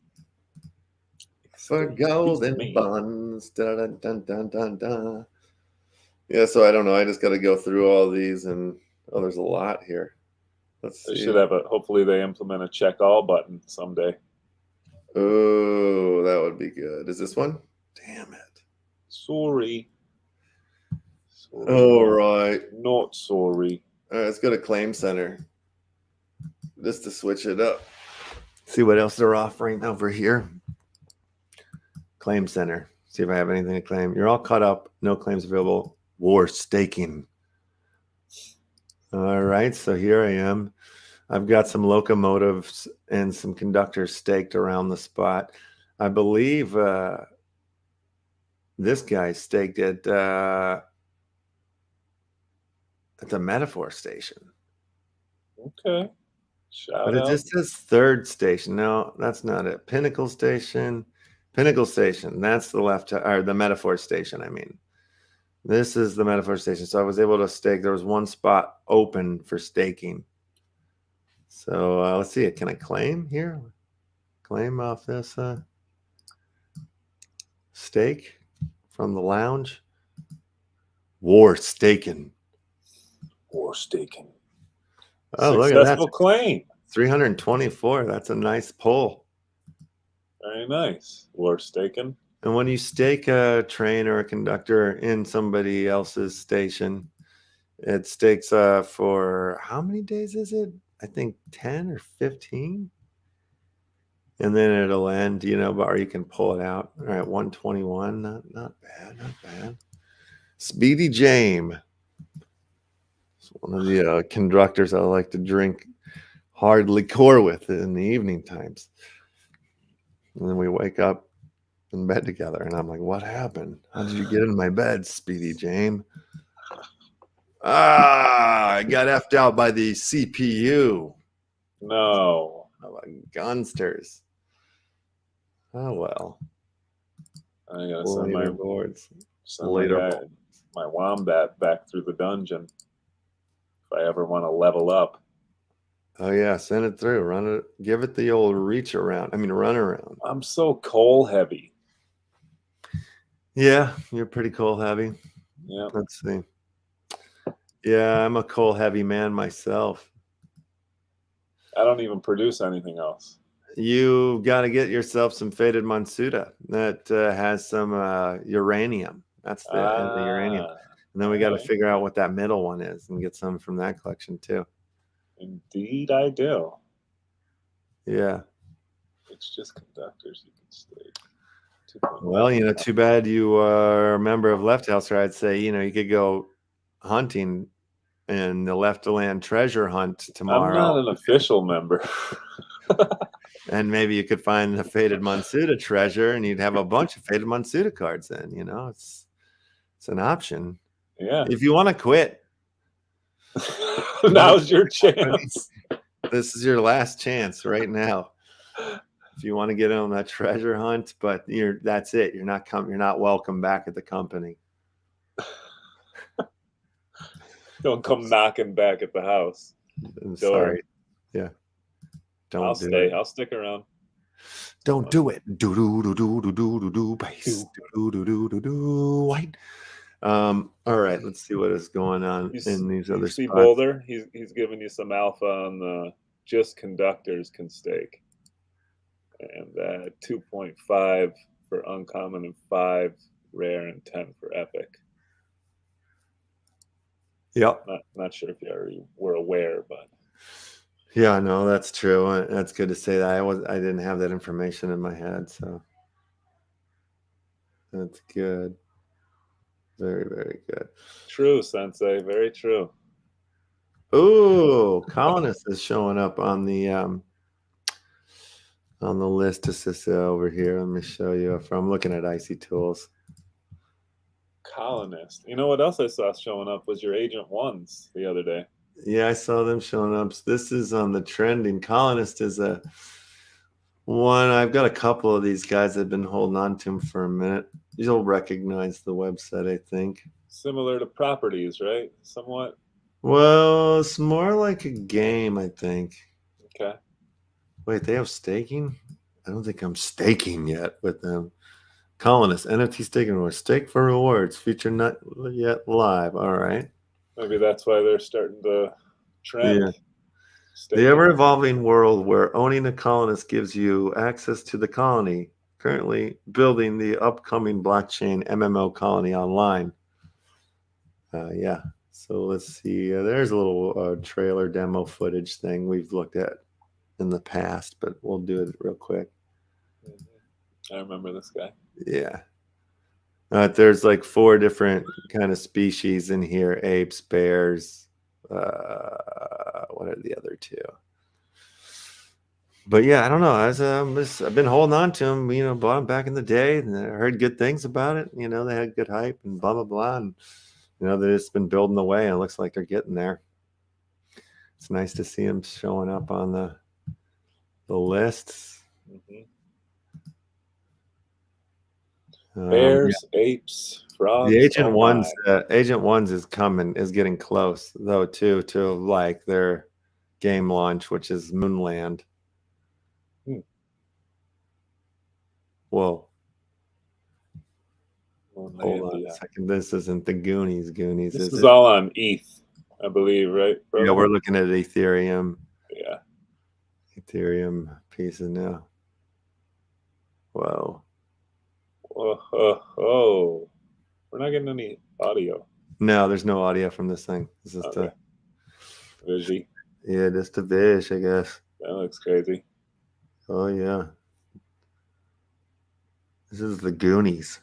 for golden me. buns. Dun, dun, dun, dun, dun. Yeah, so I don't know. I just got to go through all these, and oh, there's a lot here. Let's They see. should have hopefully they implement a check all button someday. Oh, that would be good. Is this one? Damn it. Sorry. All right. Not sorry. All right, let's go to Claim Center just to switch it up. See what else they're offering over here. Claim Center. See if I have anything to claim. You're all caught up. No claims available. War staking. All right, so here I am. I've got some locomotives and some conductors staked around the spot. I believe this guy staked at the Metaphor station. Okay. Shout But it out. just says third station. No, that's not it. Pinnacle station. Pinnacle station. That's the or the Metaphor station, I mean. This is the Metaphor station. So I was able to stake. There was one spot open for staking. So let's see. Can I claim here? Claim off this stake from the lounge. War staking. War staking. Oh, look at that. Successful claim. 324. That's a nice pull. Very nice. War staking. And when you stake a train or a conductor in somebody else's station, it stakes for how many days is it? I think 10 or 15. And then it'll end, or you can pull it out. All right, 121. Not bad, not bad. Speedy Jame. It's one of the conductors I like to drink hard liqueur with in the evening times. And then we wake up in bed together, and I'm like, what happened? How did you get in my bed, Speedy Jame? I got effed out by the CPU. No. Gunsters. Oh, well. I gotta send my boards. my wombat back through the dungeon if I ever want to level up. Oh yeah, send it through. Run it. Give it the old run around. I'm so coal heavy. Yeah, you're pretty coal heavy. Yeah. Let's see. Yeah, I'm a coal heavy man myself. I don't even produce anything else. You got to get yourself some faded Monsuda that has some uranium. That's the uranium. And then we got to figure out what that middle one is and get some from that collection too. Indeed, I do. Yeah. It's just conductors you can stake. Well, too bad you are a member of LeftHousr. I'd say, you could go hunting in the LeftLand treasure hunt tomorrow. I'm not an official member. And maybe you could find the faded Monsuda treasure, and you'd have a bunch of faded Monsuda cards then, it's an option. Yeah. If you want to quit. Now's your chance. This is your last chance right now. If you want to get on that treasure hunt, but that's it. You're not welcome back at the company. Don't come knocking back at the house. I'm sorry. Yeah. I'll stay. I'll stick around. Don't do it. Do do do do do do do do base. Do do do do do white. All right, let's see what is going on in these other see spots. Boulder, he's giving you some alpha on the just conductors can stake. And 2.5 for uncommon and 5 rare and 10 for epic. Yep. Not sure if you already were aware, but yeah, no, that's true. That's good to say that. I didn't have that information in my head, so that's good. Very, very good. True, Sensei. Very true. Ooh, Colonist is showing up on the list to over here. Let me show you. If I'm looking at Icy Tools. Colonist. You know what else I saw showing up was your Agent Ones the other day. Yeah, I saw them showing up. This is on the trending. Colonist is one. I've got a couple of these guys that have been holding on to them for a minute. You'll recognize the website, I think. Similar to properties, right? Somewhat. Well, it's more like a game, I think. Okay. Wait, they have staking? I don't think I'm staking yet with them. Colonist, NFT staking rewards. Stake for rewards. Feature not yet live. All right. Maybe that's why they're starting to trend. Yeah. Staking. The ever-evolving world where owning a colonist gives you access to the colony. Currently building the upcoming blockchain MMO colony online. Yeah. So let's see. There's a little trailer demo footage thing we've looked at in the past, but we'll do it real quick. I remember this guy. Yeah. There's like 4 different kind of species in here: apes, bears. What are the other 2? But yeah, I don't know. I've been holding on to them. You know, bought them back in the day, and I heard good things about it. You know, they had good hype and blah blah blah. And you know, they've just been building away, and it looks like they're getting there. It's nice to see them showing up on the lists. Bears, apes, frogs. The Agent oh Ones, my. Agent Ones is getting close though too to like their game launch, which is Moonland. Whoa. Hold on a second. This isn't the Goonies. This is all on ETH, I believe, right? Bro? Yeah, we're looking at Ethereum. Yeah. Ethereum pieces now. Whoa. Oh. We're not getting any audio. No, there's no audio from this thing. This is okay. Vigi. Yeah, just a vish, I guess. That looks crazy. Oh yeah. This is the Goonies.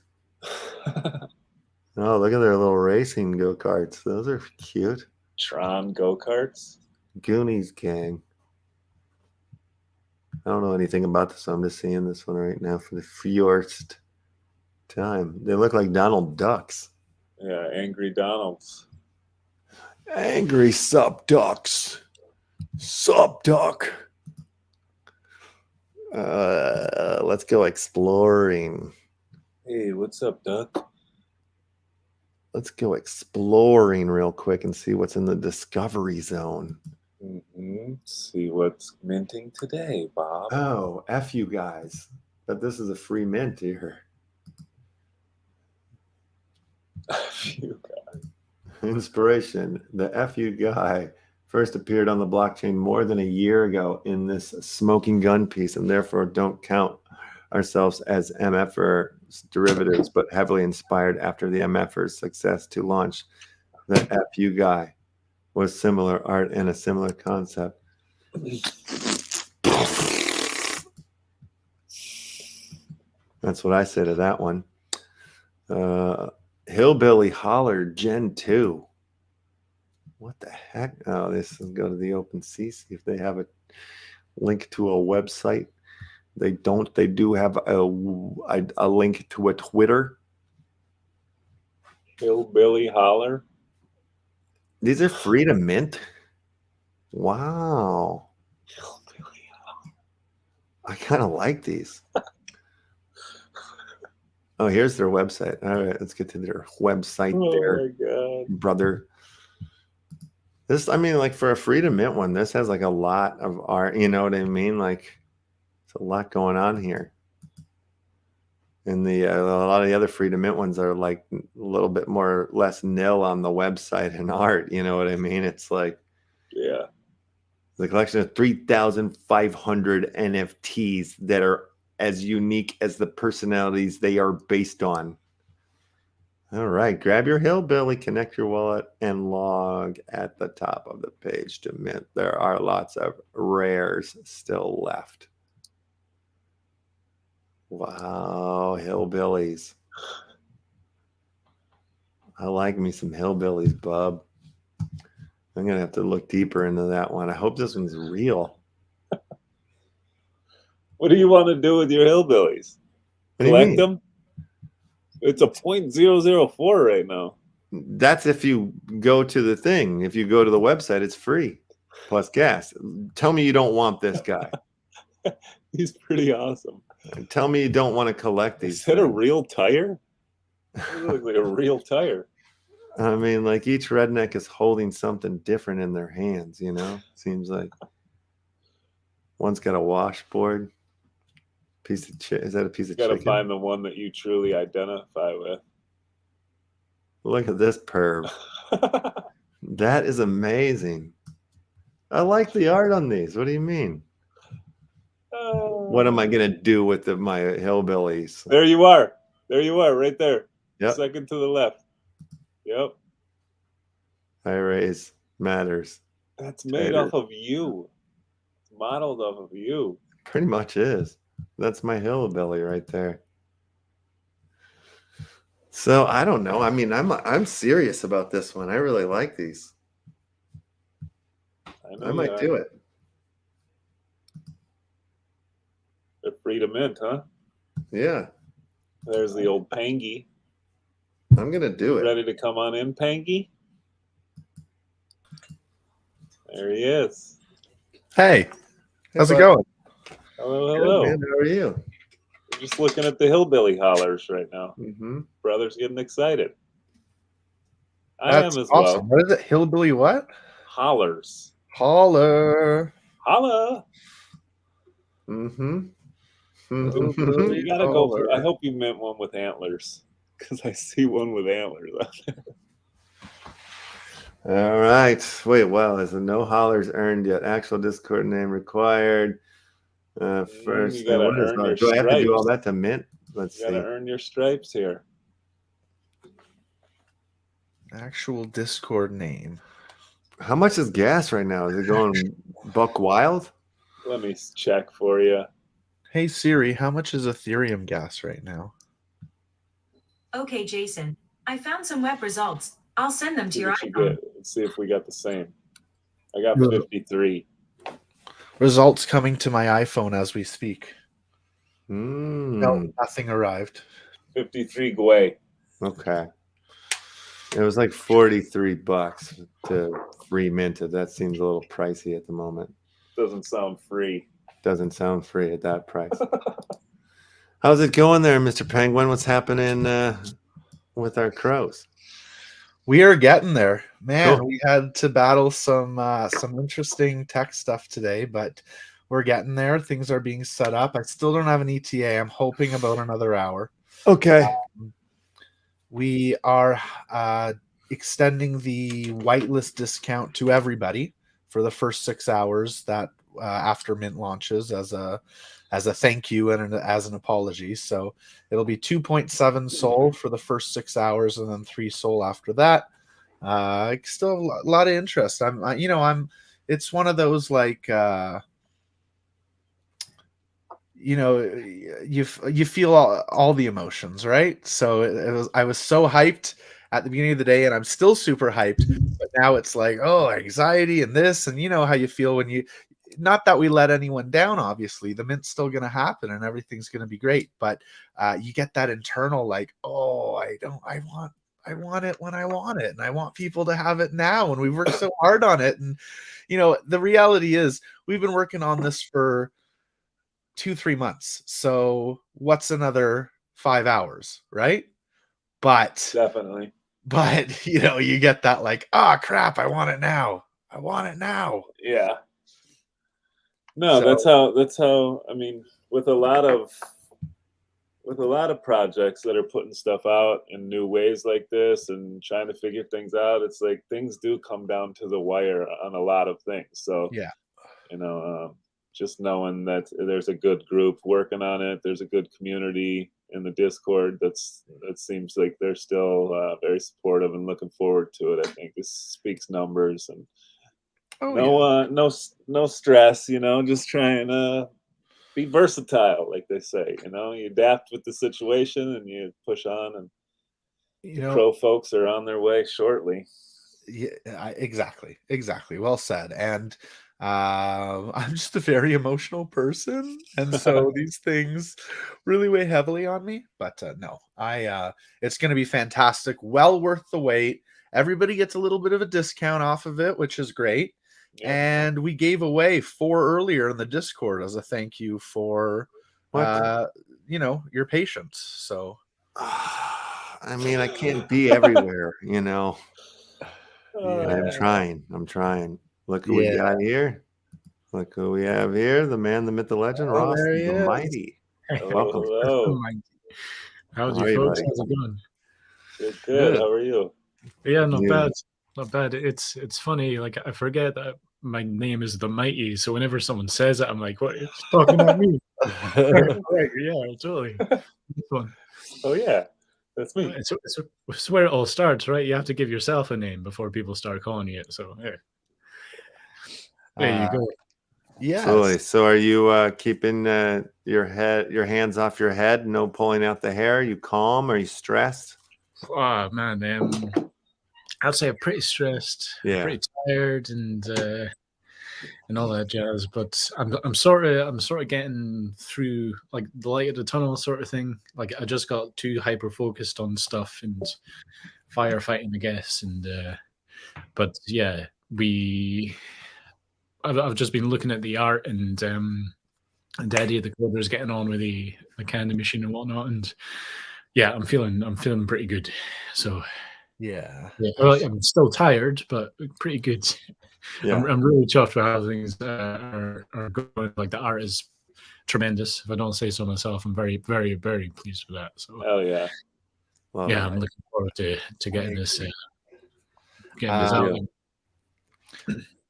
Oh, look at their little racing go-karts. Those are cute. Tron go-karts? Goonies gang. I don't know anything about this. I'm just seeing this one right now for the first time. They look like Donald Ducks. Yeah, Angry Donalds. Angry Sup Ducks. Sup Duck. Let's go exploring. Hey, what's up, Duck? Let's go exploring real quick and see what's in the discovery zone. See what's minting today, Bob. Oh, F you guys. But this is a free mint here. F you guys. Inspiration. The F you guy first appeared on the blockchain more than a year ago in this smoking gun piece, and therefore don't count ourselves as MFR derivatives, but heavily inspired after the MFR's success to launch the F you guy was similar art and a similar concept. That's what I say to that one. Hillbilly Holler Gen 2. What the heck? Oh, this is go to the OpenSea, see if they have a link to a website. They don't. They do have a link to a Twitter. Hillbilly Holler. These are free to mint. Wow. Hillbilly Holler. I kind of like these. Oh, here's their website. All right, let's get to their website there. Oh my God. Brother. This, I mean, like for a free to mint one, this has like a lot of art. You know what I mean? Like, it's a lot going on here. And a lot of the other free to mint ones are like a little bit more less nil on the website and art. You know what I mean? It's like, yeah, the collection of 3,500 NFTs that are as unique as the personalities they are based on. All right, grab your hillbilly, connect your wallet, and log at the top of the page to mint. There are lots of rares still left. Wow, hillbillies. I like me some hillbillies, bub. I'm going to have to look deeper into that one. I hope this one's real. What do you want to do with your hillbillies? Collect them? It's a 0.004 right now. That's if you go to the thing. If you go to the website, it's free plus gas. Tell me you don't want this guy. He's pretty awesome. Tell me you don't want to collect these. Is that a things. real tire? It looks like a real tire. I mean, like each redneck is holding something different in their hands, you know? Seems like one's got a washboard. Piece of is that a piece of You gotta chicken? find the one that you truly identify with. Look at this perv. That is amazing. I like the art on these. What do you mean? What am I gonna do with my hillbillies? There you are. There you are, right there. Yep. Second to the left. Yep. High raise matters. That's made Tighter. off of you. It's modeled off of you. Pretty much is. That's my hillbilly right there. So I don't know. I mean, I'm serious about this one. I really like these. I might do it. They're free to mint, huh? Yeah, There's the old Pangy. I'm gonna do it. Ready to come on in, Pangy? There he is. Hey, how's it bud. going? Hello, Good, hello. man. How are you? We're just looking at the hillbilly hollers right now. Mm-hmm. Brother's getting excited. That's I am as awesome. well. What is it? Hillbilly what? Hollers. Holler. Holla. Mm-hmm. Hillbilly You gotta go. holler. I hope you meant one with antlers, because I see one with antlers out there. All right. Wait, wow. There's no hollers earned yet. Actual Discord name required. First, you gotta what is earn that? your Do I have to do all stripes. that to mint? Let's You see. gotta earn your stripes here. Actual Discord name. How much is gas right now? Is it going buck wild? Let me check for you. Hey Siri, how much is Ethereum gas right now? Okay, Jason. I found some web results. I'll send them to See your what you iPhone. get. Let's see if we got the same. I got Yeah. 53. Results coming to my iPhone as we speak. No, Mm, nothing arrived. 53 Gwei. okay. It was like $43 to free mint it. That seems a little pricey at the moment. Doesn't sound free. Doesn't sound free at that price. How's it going there, Mr. Penguin? What's happening with our crows? We are getting there, man. Cool. We had to battle some interesting tech stuff today, but we're getting there. Things are being set up. I still don't have an ETA. I'm hoping about another hour. Okay. We are extending the whitelist discount to everybody for the first 6 hours that after mint launches as a thank you and as an apology. So it'll be 2.7 Sol for the first 6 hours and then 3 Sol after that. Still a lot of interest. It's one of those like you feel all the emotions, right? So I was so hyped at the beginning of the day, and I'm still super hyped, but now it's like, oh, anxiety and this, and you know how you feel when you, not that we let anyone down, obviously the mint's still going to happen and everything's going to be great, but you get that internal like, oh, I want it when I want it, and I want people to have it now, and we've worked so hard on it. And the reality is we've been working on this for 2-3 months, so what's another 5 hours, right? But Definitely. you get that like, crap, I want it now. Yeah. No, So- that's how I mean, with a lot of projects that are putting stuff out in new ways like this and trying to figure things out, it's like things do come down to the wire on a lot of things. So yeah, just knowing that there's a good group working on it, there's a good community in the Discord that seems like they're still very supportive and looking forward to it. I think this speaks numbers, and no stress, just trying to be versatile, like they say. You adapt with the situation and you push on, and the Crow folks are on their way shortly. Yeah, exactly. Well said. And I'm just a very emotional person, and so these things really weigh heavily on me. But no, it's going to be fantastic. Well worth the wait. Everybody gets a little bit of a discount off of it, which is great. Yeah. and we gave away 4 earlier in the Discord as a thank you for What? your patience. So I mean, I can't be everywhere, you know. I'm trying. I'm trying. Look who we Yeah. got here. Look who we have here. The man, the myth, the legend, Oh, Ross there he the is. Mighty. Welcome. Hello. How's How are you you, folks? buddy? How's it going? Good. Good. How are you? Yeah, not Yeah. bad. Not bad. It's funny. Like I forget that my name is the Mighty, so whenever someone says it, I'm like, "What? You're talking about me?" Right? Yeah, totally. This one. Oh yeah, that's me. It's where it all starts, right? You have to give yourself a name before people start calling you it. So there you go. Yes. Absolutely. So are you keeping your hands off your head? No pulling out the hair? You calm? Are you stressed? Oh man, I'd say I'm pretty stressed, Yeah. pretty tired, and all that jazz. But I'm sort of getting through like the light of the tunnel sort of thing. Like I just got too hyper focused on stuff and firefighting, I guess. And but yeah, I've just been looking at the art and Daddy the coder's getting on with the candy machine and whatnot. And yeah, I'm feeling pretty good. So Yeah. well, I'm still tired, but pretty good. Yeah. I'm really chuffed with how things are going. Like the art is tremendous. If I don't say so myself, I'm very, very, very pleased with that. So Oh yeah. Love yeah, it. I'm looking forward to getting this Uh, out.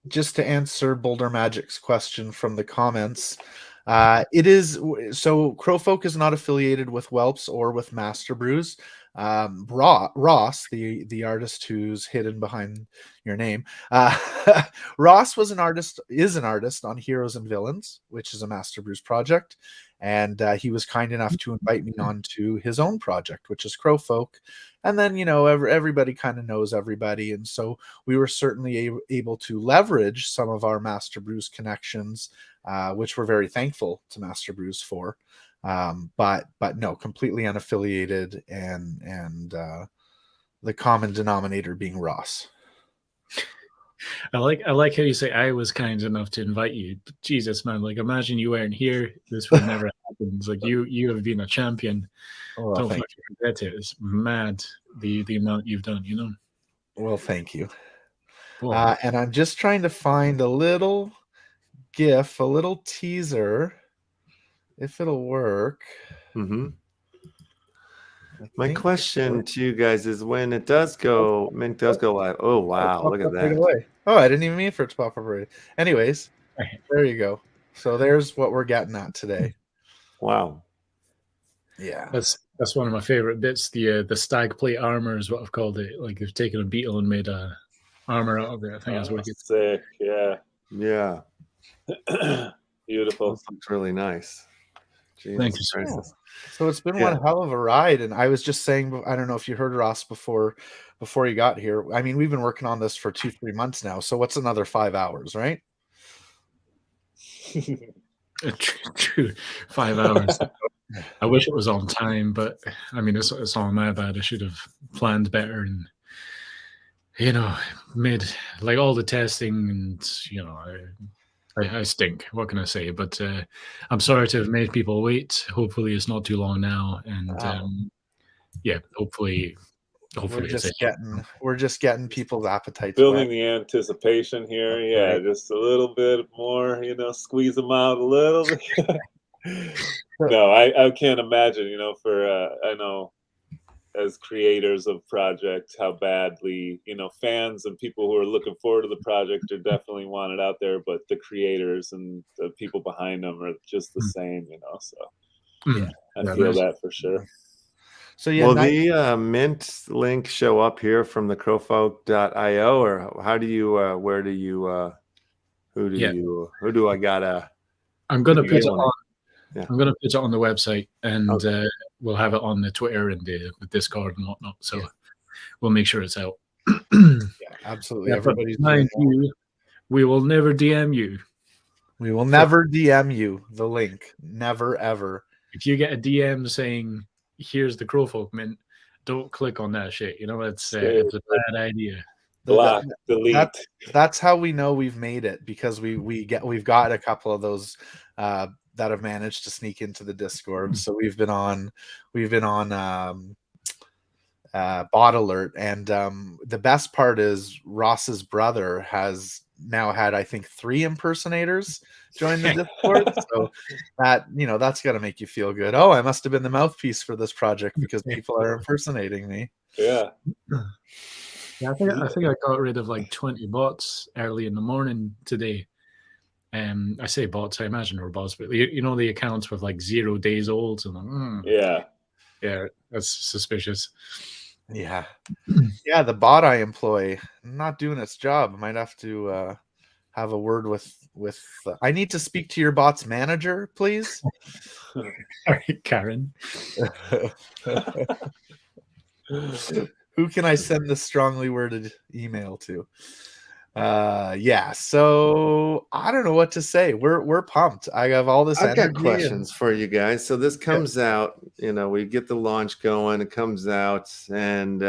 Just to answer Boulder Magic's question from the comments, it is so Crowfolk is not affiliated with Whelps or with Master Brews. Ross, the artist who's hidden behind your name, Ross is an artist on Heroes and Villains, which is a Master Brews project, and he was kind enough to invite me onto his own project, which is Crowfolk. And then everybody kind of knows everybody, and so we were certainly able to leverage some of our Master Brews connections, which we're very thankful to Master Brews for. But no, completely unaffiliated, and the common denominator being Ross. I like how you say I was kind enough to invite you. Jesus, man! Like imagine you weren't here, this would never happen. It's like you have been a champion. Oh, Don't forget it. It's mad the amount you've done. You know. Well, thank you. Well, And I'm just trying to find a little GIF, a little teaser, if it'll work. Mm-hmm. My question to you guys is when it does go, Mint does go live. Oh, wow. Look at Right that. away. Oh, I didn't even mean for it to pop up already. Anyways, there you go. So there's what we're getting at today. Wow. Yeah. That's one of my favorite bits. The stag plate armor is what I've called it. Like they've taken a beetle and made a armor out of it. I think that's wicked. Sick. Yeah. Yeah. Beautiful. This looks really nice. Jesus Thank you so Christ. much. So it's been Yeah. one hell of a ride. And I was just saying, I don't know if you heard Ross before you got here. I mean, we've been working on this for 2-3 months now. So what's another 5 hours, right? True. 5 hours. I wish it was on time, but I mean, it's all my bad. I should have planned better and, made like all the testing and, I stink. What can I say? But I'm sorry to have made people wait. Hopefully it's not too long now. And yeah, hopefully we're just getting people's appetites Building wet. the anticipation here. That's Yeah, right. just a little bit more, squeeze them out a little bit. No, I can't imagine, for I know as creators of projects how badly, fans and people who are looking forward to the project are definitely want it out there, but the creators and the people behind them are just the same, so Yeah. I feel that for sure. So yeah, Will the Mint link show up here from the crowfolk.io, or how do you where do you who do I gotta I'm gonna do you put it get one? on. Yeah. I'm gonna put it on the website, and Okay. we'll have it on the Twitter and the Discord and whatnot. So we'll make sure it's out. Yeah, absolutely. Yeah, Everybody's mind doing well. you, we will never DM you. We will never DM you the link. Never ever. If you get a DM saying, "Here's the Crowfolk Mint," don't click on that shit. It's a bad idea. block, delete. That's how we know we've made it, because we've got a couple of those that have managed to sneak into the Discord. So we've been on Bot Alert, and the best part is Ross's brother has now had, I think, 3 impersonators join the Discord. So that, that's got to make you feel good. Oh, I must have been the mouthpiece for this project because people are impersonating me. Yeah. Yeah, I think I got rid of like 20 bots early in the morning today. I say bots, I imagine they're bots, but the accounts with like 0 days old, and yeah, that's suspicious. Yeah, yeah. The bot I employ not doing its job. I might have to have a word with. I need to speak to your bot's manager, please. All right, Karen. Who can I send this strongly worded email to? Yeah. So I don't know what to say. We're pumped. I have all this. I've got energy questions for you guys. So this comes out. We get the launch going. It comes out, and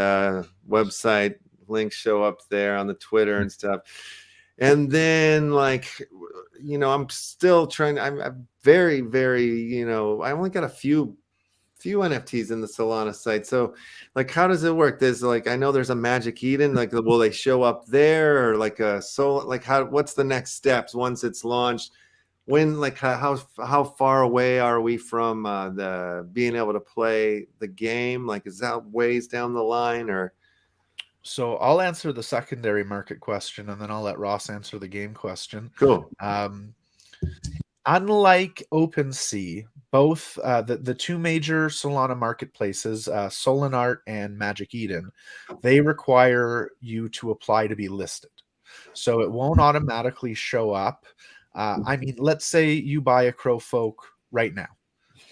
website links show up there on the Twitter and stuff. And then, I'm still trying. I'm very, very. I only got a few NFTs in the Solana site. So how does it work? There's I know there's a Magic Eden, will they show up there, or what's the next steps once it's launched? When, how far away are we from the being able to play the game? Is that ways down the line, or? So I'll answer the secondary market question, and then I'll let Ross answer the game question. Cool. Unlike OpenSea, both the 2 major Solana marketplaces, Solanart and Magic Eden, they require you to apply to be listed. So it won't automatically show up. Let's say you buy a Crowfolk right now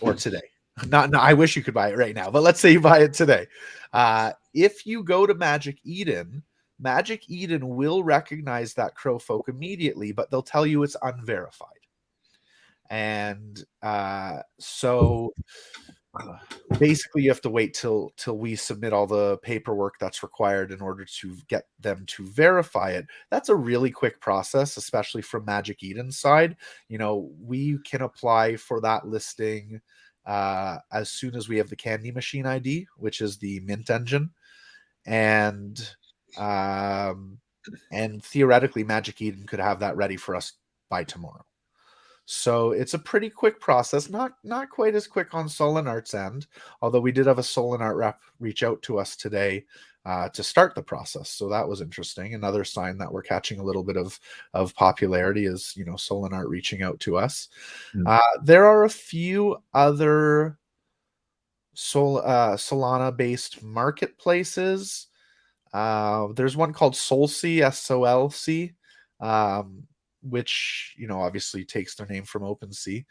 or today. No, I wish you could buy it right now, but let's say you buy it today. If you go to Magic Eden will recognize that Crowfolk immediately, but they'll tell you it's unverified. And so basically you have to wait till we submit all the paperwork that's required in order to get them to verify it. That's a really quick process, especially from Magic Eden's side. We can apply for that listing as soon as we have the Candy Machine ID, which is the mint engine, and theoretically Magic Eden could have that ready for us by tomorrow. So it's a pretty quick process, not quite as quick on Solanart's end, although we did have a Solanart rep reach out to us today to start the process. So that was interesting. Another sign that we're catching a little bit of popularity is, Solanart reaching out to us. There are a few other Solana-based marketplaces. There's one called Solc, SOLC, which obviously takes their name from OpenSea,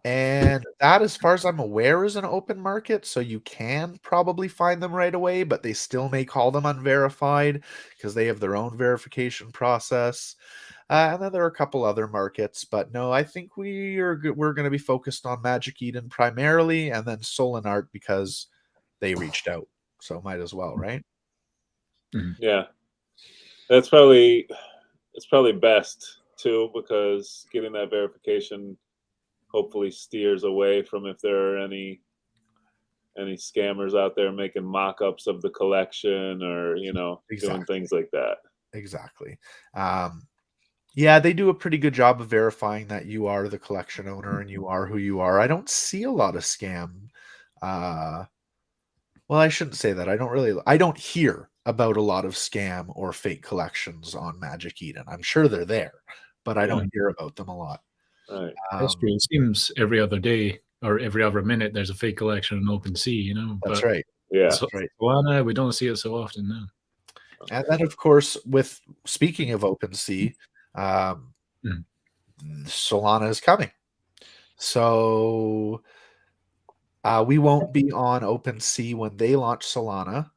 and that, as far as I'm aware, is an open market, so you can probably find them right away, but they still may call them unverified because they have their own verification process. And then there are a couple other markets, but no, I think we're going to be focused on Magic Eden primarily, and then Solanart because they reached out, so might as well, right? Yeah. It's probably best too, because getting that verification hopefully steers away from if there are any scammers out there making mock-ups of the collection or doing things like that. Exactly. Yeah, they do a pretty good job of verifying that you are the collection owner and you are who you are. I don't see a lot of scam. Well, I shouldn't say that. I don't hear about a lot of scam or fake collections on Magic Eden. I'm sure they're there, but I don't hear about them a lot. Right. That's true. It seems every other day or every other minute there's a fake collection in OpenSea, That's right. Yeah. That's right. Solana, we don't see it so often now. And then, of course, speaking of OpenSea, Solana is coming. So we won't be on OpenSea when they launch Solana,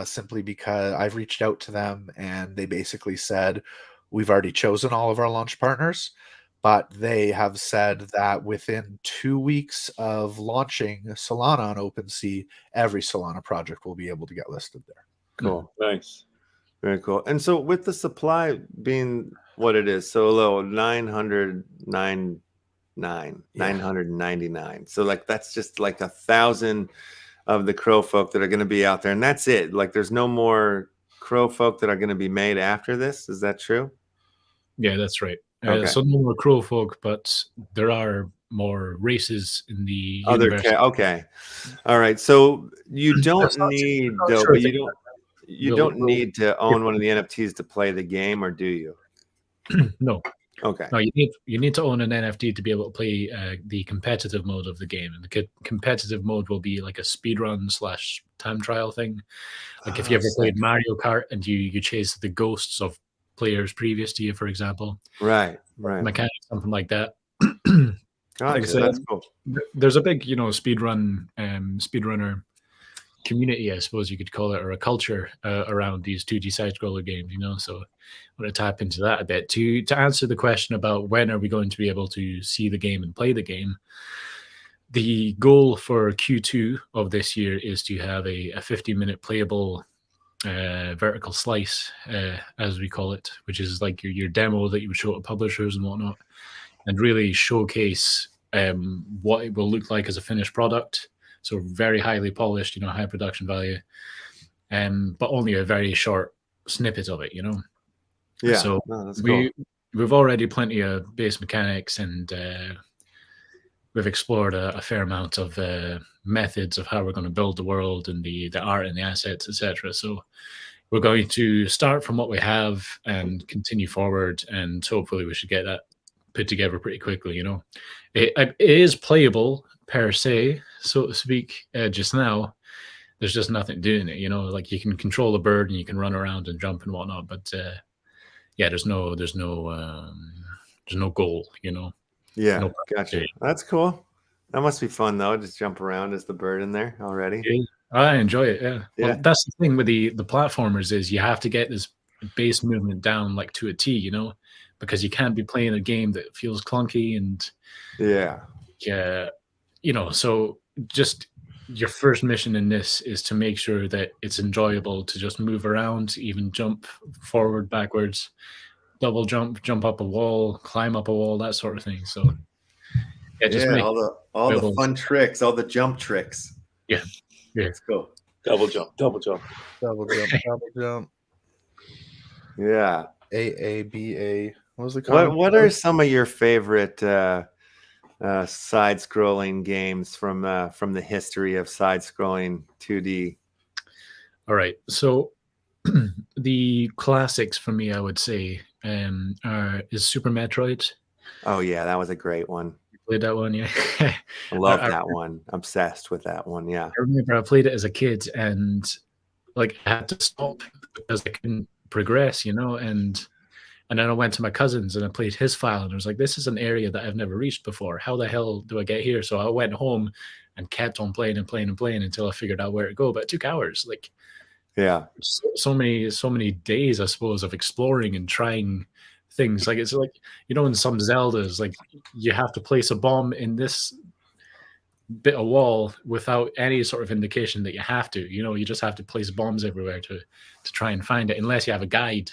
simply because I've reached out to them and they basically said, we've already chosen all of our launch partners, but they have said that within 2 weeks of launching Solana on OpenSea, every Solana project will be able to get listed there. Cool. Nice. Very cool. And so with the supply being what it is, so low, 999. So like that's just like 1,000 of the Crowfolk that are going to be out there, and that's it. Like there's no more Crowfolk that are going to be made after this. Is that true? Yeah, that's right. Okay. So no more Crowfolk, but there are more races in the Other universe. okay. All right. So you don't That's not- need not though, sure but if you We'll- don't we'll- need to own one of the NFTs to play the game, or do you? No, Okay. no, you need to own an NFT to be able to play the competitive mode of the game, and the competitive mode will be like a speedrun / time trial thing. Like if you ever played Mario Kart and you chase the ghosts of players previous to you, for example, Right. mechanic, something like that. Gotcha. Like I said, That's cool. there's a big, speedrunner community, I suppose you could call it, or a culture around these 2D side-scroller games, So I want to tap into that a bit to answer the question about when are we going to be able to see the game and play the game. The goal for Q2 of this year is to have a 50-minute playable vertical slice, as we call it, which is like your demo that you would show to publishers and whatnot, and really showcase what it will look like as a finished product. So very highly polished, high production value, but only a very short snippet of it, Yeah. So That's cool. we've already plenty of base mechanics, and we've explored a fair amount of methods of how we're going to build the world and the art and the assets, etc. So we're going to start from what we have and continue forward, and hopefully we should get that put together pretty quickly. It is playable per se, so to speak. Just now, there's just nothing doing it. Like you can control a bird and you can run around and jump and whatnot, but yeah, there's no goal. Yeah. No Gotcha. purpose. That's cool. That must be fun though. Just jump around as the bird in there already. Yeah, I enjoy it. Yeah. Yeah. Well, that's the thing with the platformers is you have to get this base movement down like to a T, because you can't be playing a game that feels clunky and Yeah. So just your first mission in this is to make sure that it's enjoyable to just move around, even jump forward, backwards, double jump up a wall, climb up a wall, that sort of thing. So Yeah, all the fun tricks, all the jump tricks. Yeah. Let's go. Double jump. Double jump. Yeah. AABA. What was the comment? What are some of your favorite side-scrolling games from the history of side-scrolling 2D? All right. So the classics for me, I would say, is Super Metroid. Oh yeah, that was a great one. You played that one, yeah? I love that one. Obsessed with that one. Yeah. I remember I played it as a kid, and like I had to stop because I couldn't progress, and then I went to my cousin's and I played his file, and I was like, this is an area that I've never reached before. How the hell do I get here? So I went home and kept on playing until I figured out where to go. But it took hours. Like, yeah, so many days, I suppose, of exploring and trying things. Like it's like, in some Zeldas, like you have to place a bomb in this bit of wall without any sort of indication that you have to. You just have to place bombs everywhere to try and find it, unless you have a guide.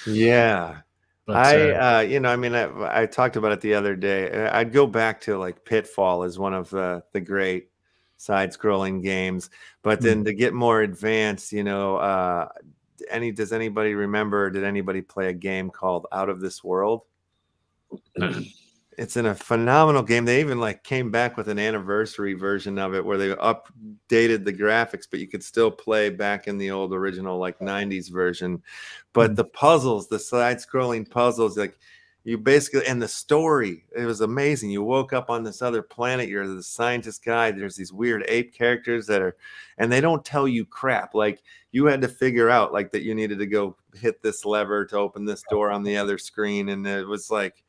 Yeah. But I talked about it the other day. I'd go back to like Pitfall as one of the great side-scrolling games, but then to get more advanced, does anybody remember? Did anybody play a game called Out of This World? It's in a phenomenal game. They even like came back with an anniversary version of it where they updated the graphics, but you could still play back in the old original like 90s version. But the puzzles, the side-scrolling puzzles, like you basically, and the story, it was amazing. You woke up on this other planet. You're the scientist guy. There's these weird ape characters and they don't tell you crap. Like you had to figure out like that you needed to go hit this lever to open this door on the other screen. And it was like,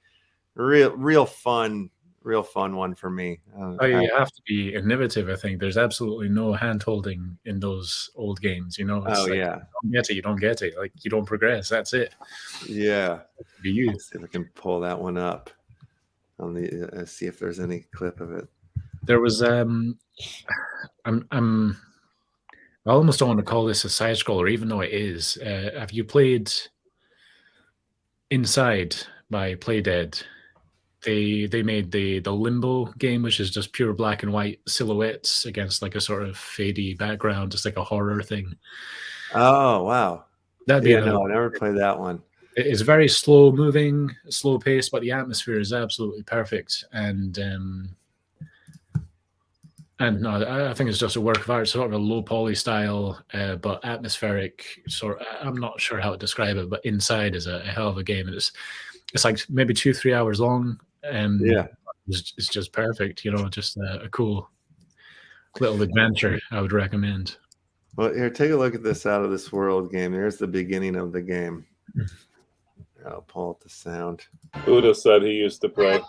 real fun one for me. You have to be innovative. I think there's absolutely no hand holding in those old games. It's yeah, you don't get it. Like you don't progress. That's it. Yeah. Be you. Let's see if I can pull that one up on the see if there's any clip of it. There was I'm I almost don't want to call this a side scroller, even though it is. Have you played Inside by Playdead? They made the Limbo game, which is just pure black and white silhouettes against like a sort of fadey background, just like a horror thing. Oh wow. That'd be Yeah, another. no, I never played that one. It's very slow moving, slow pace, but the atmosphere is absolutely perfect. And no, I think it's just a work of art, sort of a low poly style, but atmospheric. I'm not sure how to describe it, but Inside is a hell of a game, and it's like maybe 2-3 hours long. Yeah. It's just perfect. Just a cool little adventure. I would recommend. Well, here, take a look at this Out of This World game. Here's the beginning of the game. I'll pull up the sound. Uda said he used to play.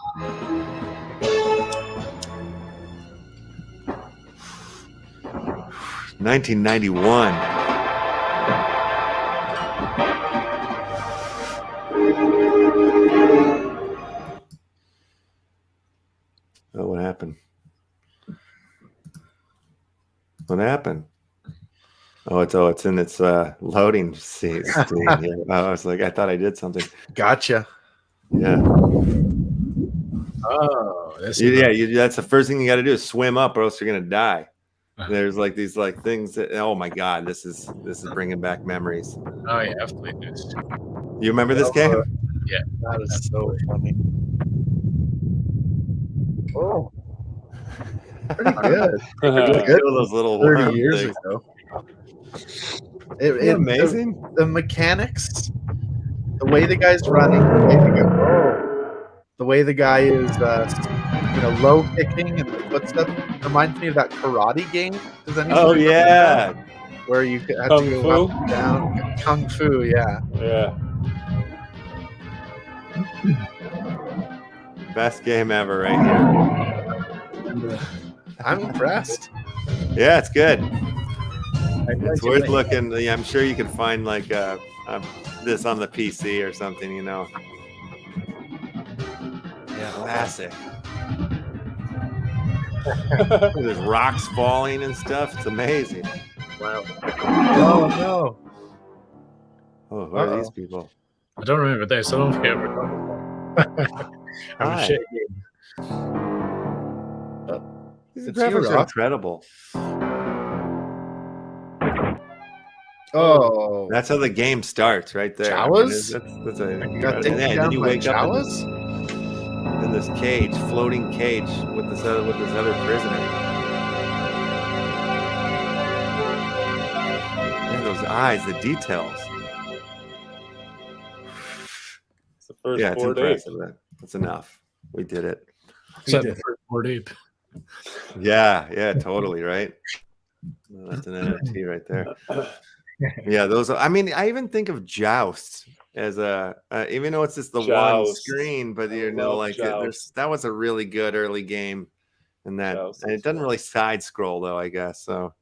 1991. Oh, what happened? What happened? Oh, it's in its loading scene. Here. I was like, I thought I did something. Gotcha. Yeah. Oh, that's the first thing you got to do is swim up, or else you're gonna die. There's like these things that, oh my god, this is bringing back memories. Oh yeah, I've played this. You remember this game? Yeah, that is so funny. Oh, pretty good. Pretty good. Those little 30 years things. ago. It's amazing. The mechanics, the way the guy's running, the way the guy is, low kicking and the footsteps reminds me of that karate game. Does anyone Oh yeah, that? Where you had Kung to Fu? go up and down. Kung Fu, yeah. Yeah. Best game ever, right here. I'm impressed. Yeah, it's good. It's worth looking. I'm sure you can find like this on the PC or something. Yeah, classic. There's rocks falling and stuff. It's amazing. Wow. Oh no. Oh, who are these people? I don't remember this. I don't think I ever Hi. shit. These It's graphics you, are Rock. incredible. Oh, That's how the game starts, right there. Jawas? That's a, you got and taken then down you by wake up Jawas? in this cage, floating cage with this other prisoner. Man, those eyes, the details. It's the first Yeah, it's Bored Ape. impressive. That's enough. We did it. Except for Bored Ape. Yeah, totally, right? Well, that's an NFT right there. Yeah, those. I mean, I even think of Joust as a, even though it's just the one Joust. screen, but love like Joust. that was a really good early game, and Joust and is it doesn't good. really side scroll though, I guess. So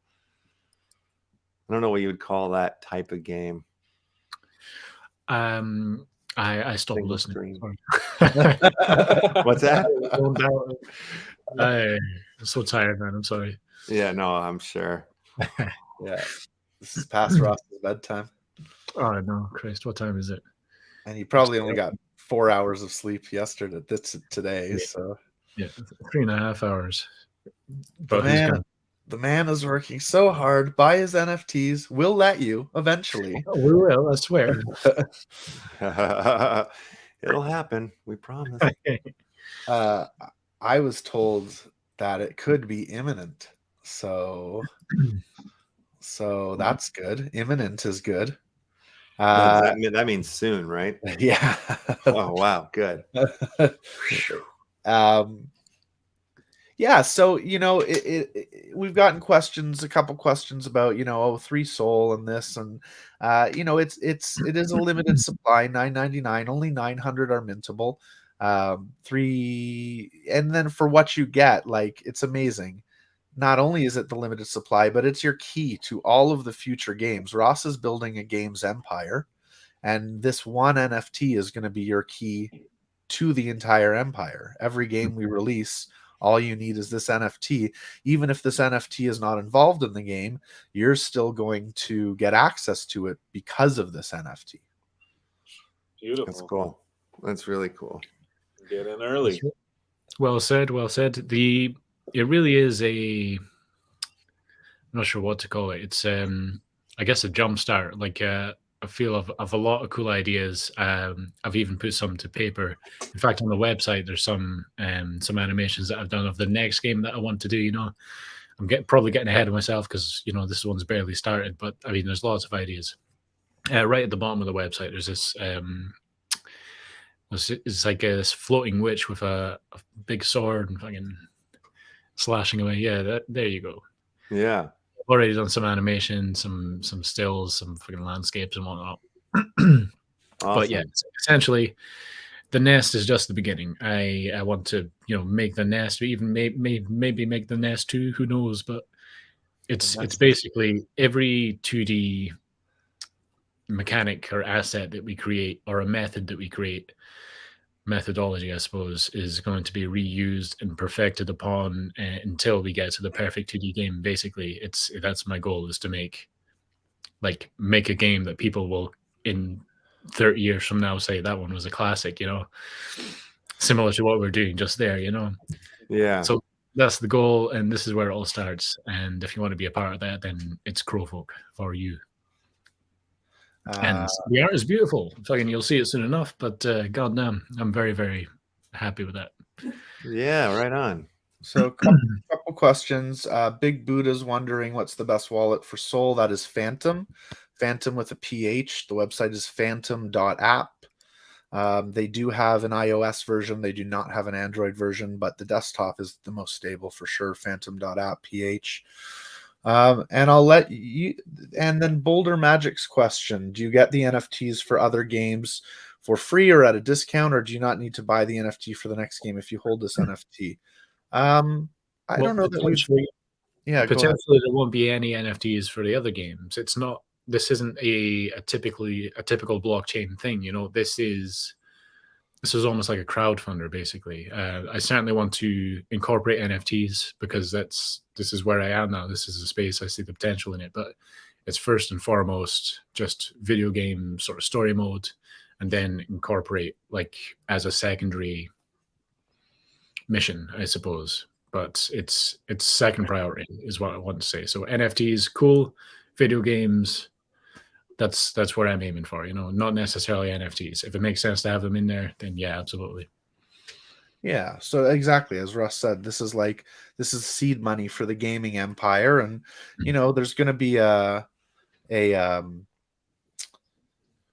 I don't know what you would call that type of game. I stopped Single listening. screen. Sorry. What's that? I'm so tired, man. I'm sorry. Yeah, no, I'm sure. Yeah. This is past Ross's bedtime. Oh no, Christ! What time is it? And he probably only got 4 hours of sleep yesterday. That's today. So Yeah, 3.5 hours. the But he's man, gone. the man is working so hard. Buy his NFTs. We'll let you eventually. Oh, we will. I swear. It'll happen. We promise. I was told that it could be imminent. So that's good. Imminent is good. That means soon, right? Yeah. Oh wow, good. Yeah, so we've gotten questions, a couple questions about 3 Soul and this, and it is a limited supply, 9.99, only 900 are mintable. 3, and then for what you get, like, it's amazing. Not only is it the limited supply, but it's your key to all of the future games. Ross is building a games empire, and this one NFT is going to be your key to the entire empire. Every game we release All you need is this NFT. Even if this NFT is not involved in the game, you're still going to get access to it because of this NFT. Beautiful. That's cool. That's really cool. Get in early. Well said. Well said. It really is I'm not sure what to call it. It's I guess a jump start. Like I feel of a lot of cool ideas. I've even put some to paper. In fact, on the website, there's some animations that I've done of the next game that I want to do. You know, I'm probably getting ahead of myself because you know this one's barely started. But I mean, there's lots of ideas. Right at the bottom of the website, there's this. It's like a floating witch with a big sword and fucking slashing away. Yeah, there you go. Yeah. I've already done some animation, some stills, some fucking landscapes and whatnot. Awesome. But yeah, essentially, the nest is just the beginning. I want to make the nest, or even maybe make the nest too. Who knows? But it's basically every 2D mechanic or asset that we create, or a method that we create, methodology I suppose, is going to be reused and perfected upon until we get to the perfect 2D game. Basically, that's my goal, is to make a game that people will in 30 years from now say that one was a classic, similar to what we're doing just there, Yeah. So that's the goal, and this is where it all starts. And if you want to be a part of that, then it's Crowfolk for you. And the art is beautiful. Fucking, you'll see it soon enough. But goddamn, I'm very, very happy with that. Yeah, right on. So, couple questions. Big Buddha's wondering what's the best wallet for Sol. That is Phantom. Phantom with a PH. The website is phantom.app. They do have an iOS version. They do not have an Android version, but the desktop is the most stable for sure. Phantom.app PH. And I'll let you. And then Boulder Magic's question: do you get the NFTs for other games for free or at a discount, or do you not need to buy the NFT for the next game if you hold this NFT? I don't know that we've. Yeah, potentially there won't be any NFTs for the other games. It's not. This isn't a typical blockchain thing. This is almost like a crowdfunder, basically. I certainly want to incorporate NFTs because this is where I am now. This is a space I see the potential in it, but it's first and foremost just video game sort of story mode, and then incorporate as a secondary mission, I suppose. But it's second priority is what I want to say. So NFTs, cool. Video games, that's what I'm aiming for, not necessarily NFTs. If it makes sense to have them in there, then yeah, absolutely. Yeah, so exactly as Russ said, this is seed money for the gaming empire, and there's going to be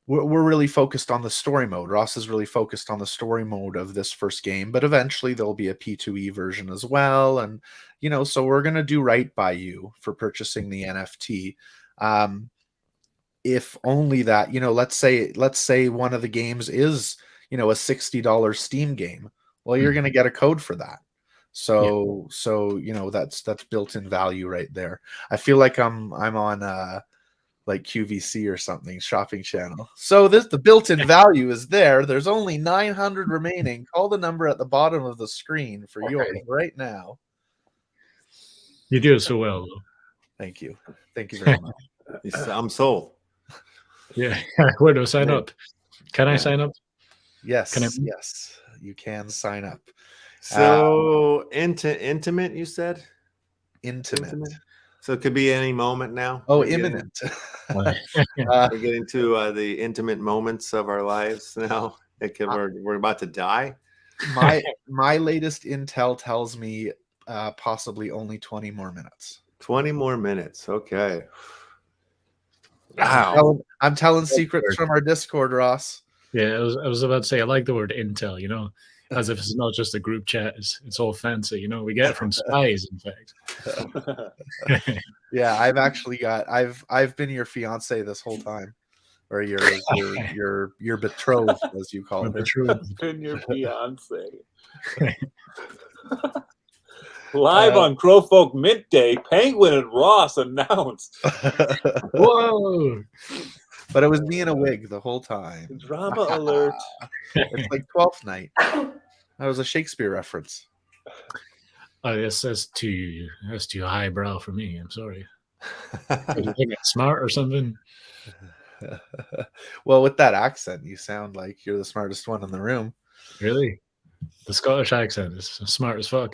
we're really focused on the story mode. Ross is really focused on the story mode of this first game, but eventually there'll be a P2E version as well, and so we're going to do right by you for purchasing the NFT. If only that, let's say one of the games is, a $60 Steam game. Well, you're going to get a code for that. So that's built-in value right there. I feel like I'm on like QVC or something, shopping channel. So the built-in value is there. There's only 900 remaining. Call the number at the bottom of the screen for yours right now. You do it so well, though. Thank you very much. I'm sold. Yeah. Where do I sign up? Can I sign up? Yes. Yes, you can sign up. So intimate, you said? Intimate. So it could be any moment now. Oh, imminent. We're getting to the intimate moments of our lives now. We're about to die. My latest intel tells me possibly only 20 more minutes. 20 more minutes. Okay. Wow. I'm telling secrets from our Discord, Ross. Yeah, I was about to say, I like the word intel, as if it's not just a group chat. It's all fancy, we get it from spies, in fact. Yeah, I've been your fiance this whole time, or your betrothed, as you call it. I've been your fiance. Live on Crowfolk Mint Day, Penguin and Ross announced. Whoa! But it was me in a wig the whole time. Drama alert. It's like 12th Night. That was a Shakespeare reference. guess that's too highbrow for me. I'm sorry. Do you think it's smart or something? Well, with that accent, you sound like you're the smartest one in the room. Really? The Scottish accent is smart as fuck.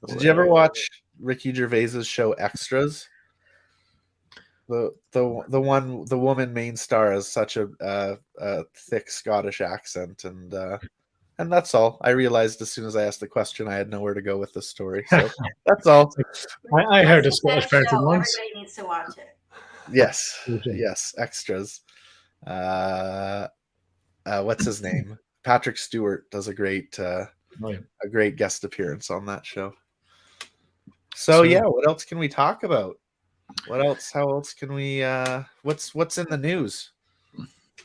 Did you ever watch Ricky Gervais's show Extras? The woman main star has such a thick Scottish accent, and that's all. I realized as soon as I asked the question, I had nowhere to go with the story. So that's all. I heard a That's Scottish that person show. once. Everybody needs to watch it. Yes, Okay. yes, Extras. What's his name? Patrick Stewart does a great guest appearance on that show. So yeah, what else can we talk about? What else? How else can we? What's in the news?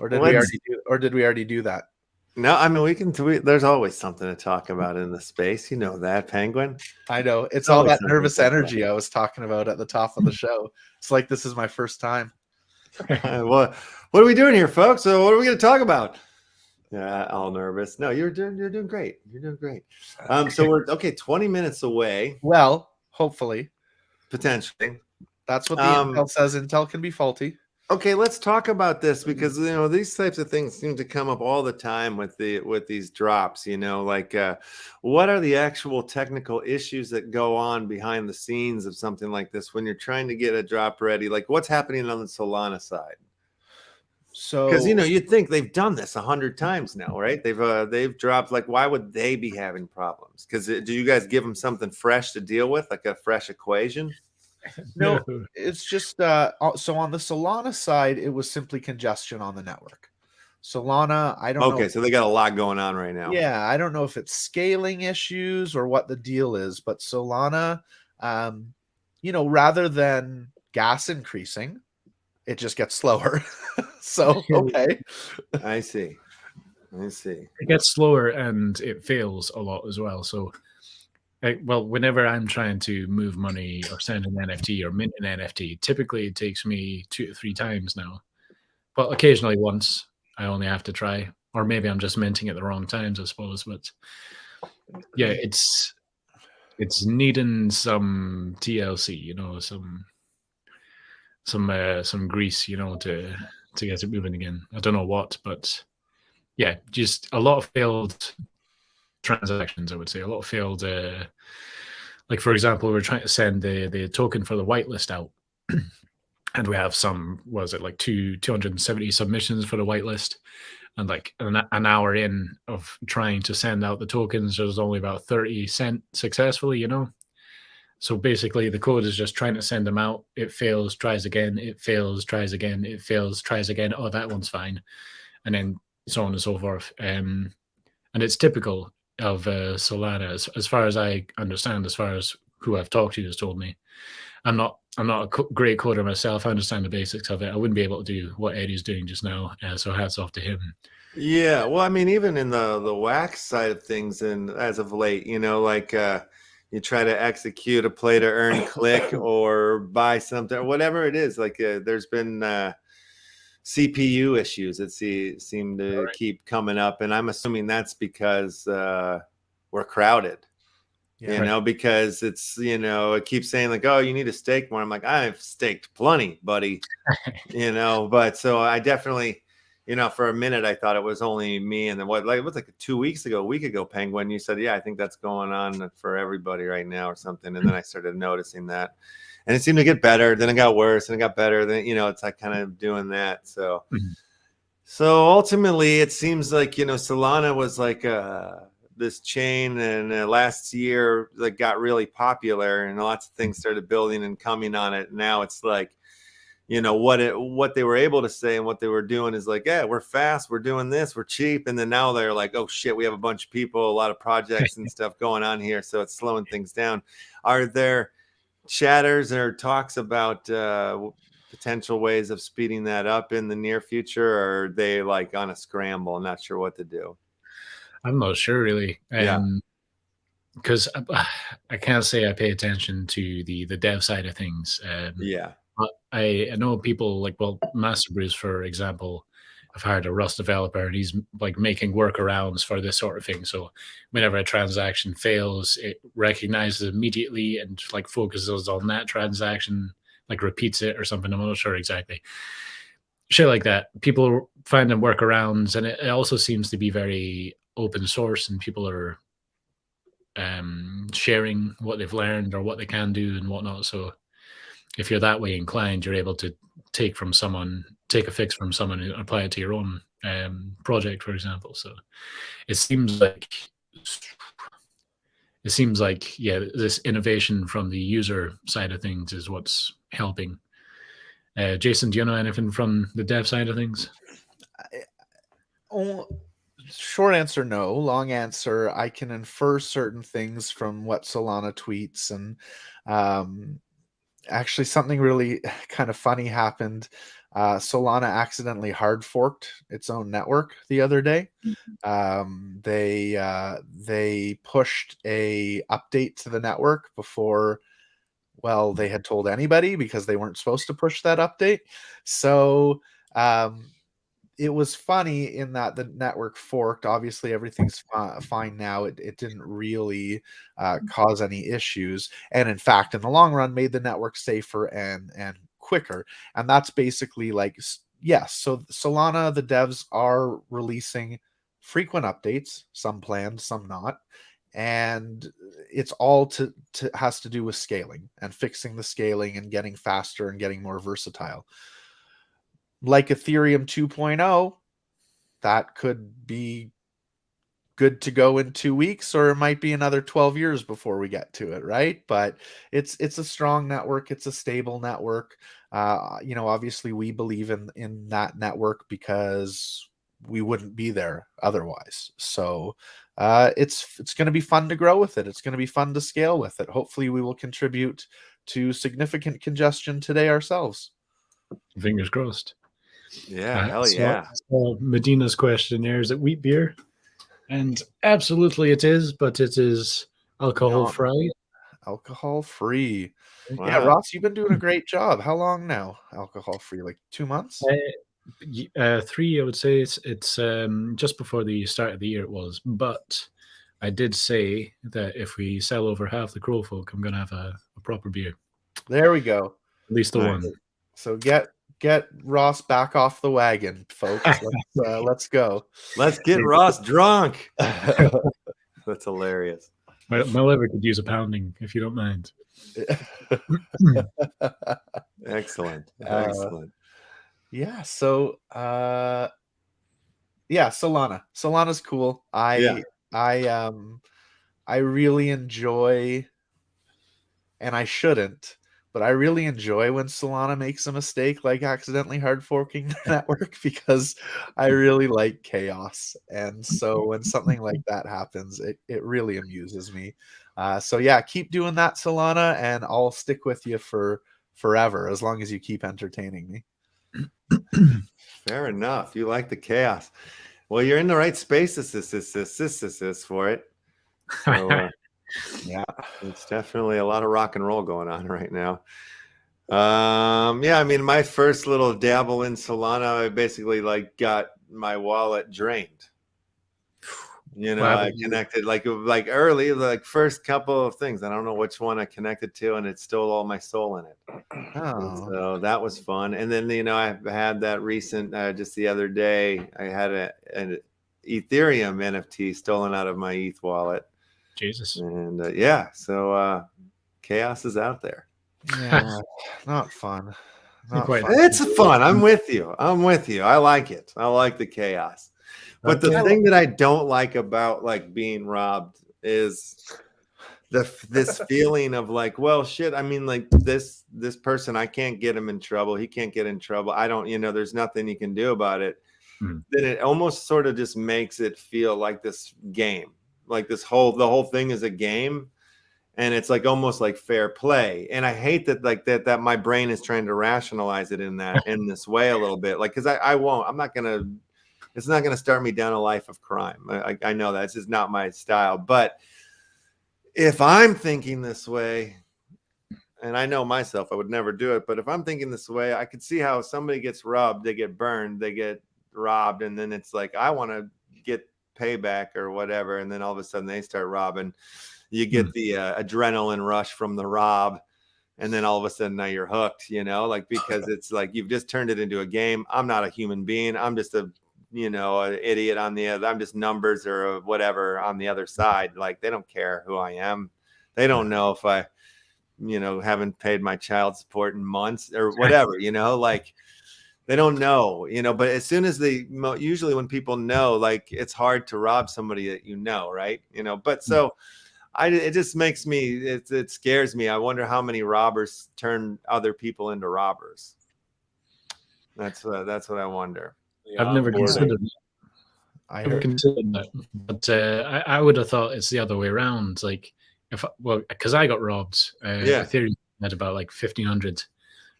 Or did we already do that? No, I mean we can. There's always something to talk about in the space. You know that, Penguin. I know it's Always all that something nervous to talk about. energy I was talking about at the top of the show. It's like this is my first time. What are we doing here, folks? So what are we going to talk about? Yeah, all nervous. No, you're doing great. You're doing great. So we're 20 minutes away. Well, hopefully, potentially. That's what the Intel says. Intel can be faulty. Okay, let's talk about this because these types of things seem to come up all the time with these drops. Like what are the actual technical issues that go on behind the scenes of something like this when you're trying to get a drop ready? Like what's happening on the Solana side? So because you'd think they've done this 100 times now, right? They've dropped. Like why would they be having problems? Because do you guys give them something fresh to deal with, like a fresh equation? No, it's just so on the Solana side, it was simply congestion on the network. Solana, I don't know. Okay, so they got a lot going on right now. Yeah, I don't know if it's scaling issues or what the deal is, but Solana, rather than gas increasing, it just gets slower. So, okay. I see. It gets slower and it fails a lot as well. So whenever I'm trying to move money or send an NFT or mint an NFT, typically it takes me 2 to 3 times now. But occasionally once I only have to try, or maybe I'm just minting at the wrong times, I suppose. But yeah, it's needing some TLC, some grease, to get it moving again. I don't know what, but yeah, just a lot of failed transactions, I would say. A lot of failed like for example, we're trying to send the token for the whitelist out and we have 270 submissions for the whitelist, and like an hour in of trying to send out the tokens, there's only about 30 sent successfully. So basically the code is just trying to send them out. It fails, tries again, it fails, tries again, it fails, tries again. Oh, that one's fine, and then so on and so forth. And it's typical of Solana, as far as I understand, as far as who I've talked to has told me. I'm not a great coder myself. I understand the basics of it. I wouldn't be able to do what Eddie's doing just now. So hats off to him. Yeah, well, I mean, even in the wax side of things, and as of late, like you try to execute a play to earn click or buy something or whatever it is. Like there's been CPU issues that seem to keep coming up, and I'm assuming that's because we're crowded. Because it's it keeps saying like, oh, you need to stake more. I'm like, I've staked plenty, buddy. But so I definitely, for a minute I thought it was only me, and then it was like 2 weeks ago, a week ago, Penguin, you said, yeah, I think that's going on for everybody right now or something, and then I started noticing that. And it seemed to get better. Then it got worse, and it got better. Then it's like kind of doing that. So, so ultimately, it seems like Solana was like this chain, and last year like got really popular, and lots of things started building and coming on it. Now it's like, what they were able to say and what they were doing is like, yeah, we're fast, we're doing this, we're cheap, and then now they're like, oh shit, we have a bunch of people, a lot of projects and stuff going on here, so it's slowing things down. Are there chatters or talks about potential ways of speeding that up in the near future, or are they like on a scramble, not sure what to do? I'm not sure really. Because I can't say I pay attention to the dev side of things. But I know people like, Master Bruce, for example, I've hired a Rust developer, and he's like making workarounds for this sort of thing. So whenever a transaction fails, it recognizes immediately and like focuses on that transaction, like repeats it or something. I'm not sure exactly. Shit like that. People finding workarounds, and it also seems to be very open source, and people are sharing what they've learned or what they can do and whatnot. So if you're that way inclined, you're able to take a fix from someone and apply it to your own project, for example. So it seems like yeah, this innovation from the user side of things is what's helping. Jason, do you know anything from the dev side of things? Short answer, no. Long answer, I can infer certain things from what Solana tweets. And actually, something really kind of funny happened. Solana accidentally hard forked its own network the other day. They pushed a update to the network before, well, they had told anybody, because they weren't supposed to push that update. So it was funny in that the network forked. Obviously, everything's fine now. It didn't really cause any issues, and in fact, in the long run, made the network safer and quicker. And that's basically like, yes. So Solana, the devs are releasing frequent updates, some planned, some not. And it's all has to do with scaling and fixing the scaling and getting faster and getting more versatile. Like Ethereum 2.0, that could be good to go in 2 weeks, or it might be another 12 years before we get to it, right? But it's a strong network. It's a stable network. Obviously we believe in that network because we wouldn't be there otherwise. So it's going to be fun to grow with it. It's going to be fun to scale with it. Hopefully we will contribute to significant congestion today ourselves. Fingers crossed. Yeah, hell yeah. So Medina's question there, is it wheat beer? And absolutely it is, but it is alcohol free. Alcohol free. Wow. Yeah, Ross, you've been doing a great job. How long now? Alcohol free, like 2 months? 3, I would say. It's just before the start of the year it was, but I did say that if we sell over half the Crowfolk, I'm going to have a proper beer. There we go. At least the one. So get Ross back off the wagon, folks. Let's go. Let's get Ross drunk. That's hilarious. My liver could use a pounding, if you don't mind. Excellent. Yeah. So Solana. Solana's cool. I really enjoy, and I shouldn't, but I really enjoy when Solana makes a mistake, like accidentally hard forking the network, because I really like chaos. And so when something like that happens, it really amuses me. So yeah, keep doing that, Solana, and I'll stick with you for forever, as long as you keep entertaining me. Fair enough. You like the chaos. Well, you're in the right space for it. So, yeah, it's definitely a lot of rock and roll going on right now. I mean, my first little dabble in Solana, I basically got my wallet drained. I connected like early, first couple of things. I don't know which one I connected to, and it stole all my soul in it. So that was fun. And then, I had that recent, just the other day, I had an Ethereum NFT stolen out of my ETH wallet. Jesus. And so chaos is out there. Yeah, not fun. It's fun. I'm with you. I like it. I like the chaos. But the thing that I don't like about being robbed is this feeling of well, shit. I mean, this person, I can't get him in trouble. He can't get in trouble. I don't, there's nothing you can do about it. Then it almost sort of just makes it feel like this game, the whole thing is a game, and it's almost like fair play. And I hate that that my brain is trying to rationalize it in this way a little bit, because it's not gonna start me down a life of crime. I know that this is not my style, but if I'm thinking this way, and I know myself, I would never do it, but if I'm thinking this way, I could see how somebody gets robbed, they get burned, they get robbed, and then it's like I want to get payback or whatever, and then all of a sudden they start robbing. You get the adrenaline rush from the rob, and then all of a sudden now you're hooked, you know, like because it's like you've just turned it into a game. I'm not a human being. I'm just a an idiot on the other. I'm just numbers or whatever on the other side. Like they don't care who I am. They don't know if I, haven't paid my child support in months or whatever, like they don't know, but as soon as usually when people know, like it's hard to rob somebody that right? But so it just makes me, it scares me. I wonder how many robbers turn other people into robbers. That's what I wonder. I've never considered that. I Never considered that, but I would have thought it's the other way around. Like, because I got robbed. Ethereum had about like 1,500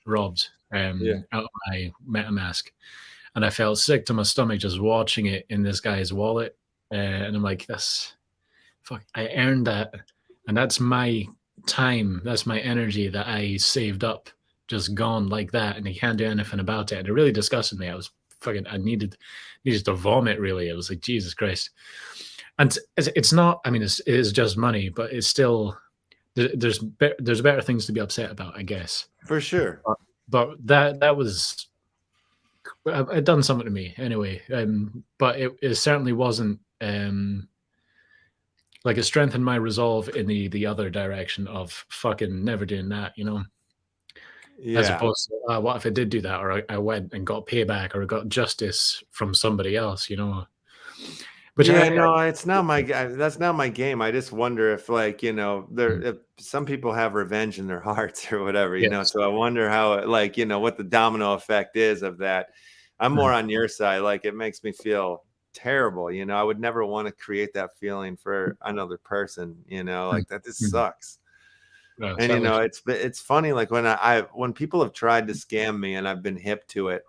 robbed out of my MetaMask, and I felt sick to my stomach just watching it in this guy's wallet. And I'm like, I earned that, and that's my time, that's my energy that I saved up, just gone like that, and he can't do anything about it. And it really disgusted me. I needed to vomit, really. It was like, Jesus Christ. And it's not, I mean, it is just money, but it's still, there's better things to be upset about, I guess. For sure. But that was, it done something to me anyway. But it certainly wasn't, like it strengthened my resolve in the other direction of fucking never doing that, As opposed to, what if I did do that, or I went and got payback, or I got justice from somebody else, Which it's not my. That's not my game. I just wonder if, like, if some people have revenge in their hearts or whatever, So I wonder how, like, what the domino effect is of that. I'm more on your side. Like, it makes me feel terrible. I would never want to create that feeling for another person. Like that just sucks. And it's funny, like when people have tried to scam me and I've been hip to it,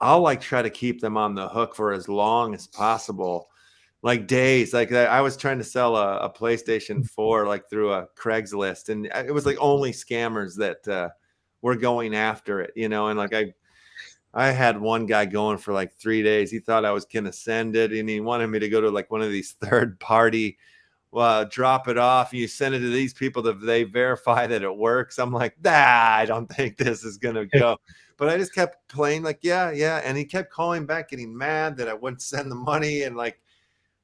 I'll like try to keep them on the hook for as long as possible, like days. Like I was trying to sell a PlayStation 4 like through a Craigslist, and it was like only scammers that were going after it, and like I had one guy going for like 3 days. He thought I was gonna send it, and he wanted me to go to like one of these third party drop it off. You send it to these people that they verify that it works. I'm like, I don't think this is gonna go. But I just kept playing like, yeah. And he kept calling back, getting mad that I wouldn't send the money, and like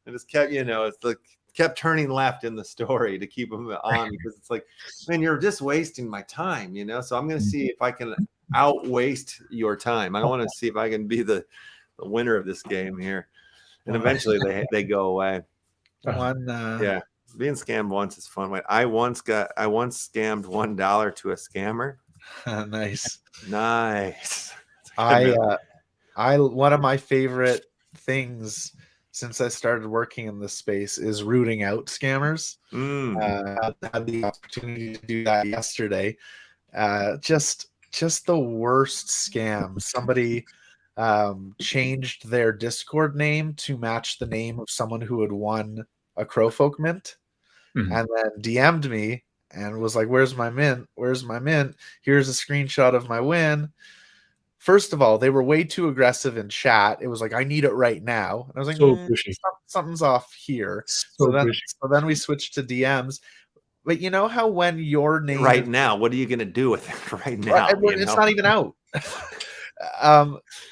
I just kept, it's like kept turning left in the story to keep him on, because it's like, man, you're just wasting my time, So I'm gonna see if I can out-waste your time. I want to see if I can be the winner of this game here. And eventually they go away. Being scammed once is fun. I once scammed $1 to a scammer. Nice. One of my favorite things since I started working in this space is rooting out scammers. Had the opportunity to do that yesterday. Just the worst scam. Somebody changed their Discord name to match the name of someone who had won a Crowfolk mint, and then DM'd me and was like, where's my mint? Here's a screenshot of my win. First of all, they were way too aggressive in chat. It was like, I need it right now. And I was like, something's off here. So then we switched to DMs. But you know how when your name right now, what are you gonna do with it right now? It's not even out.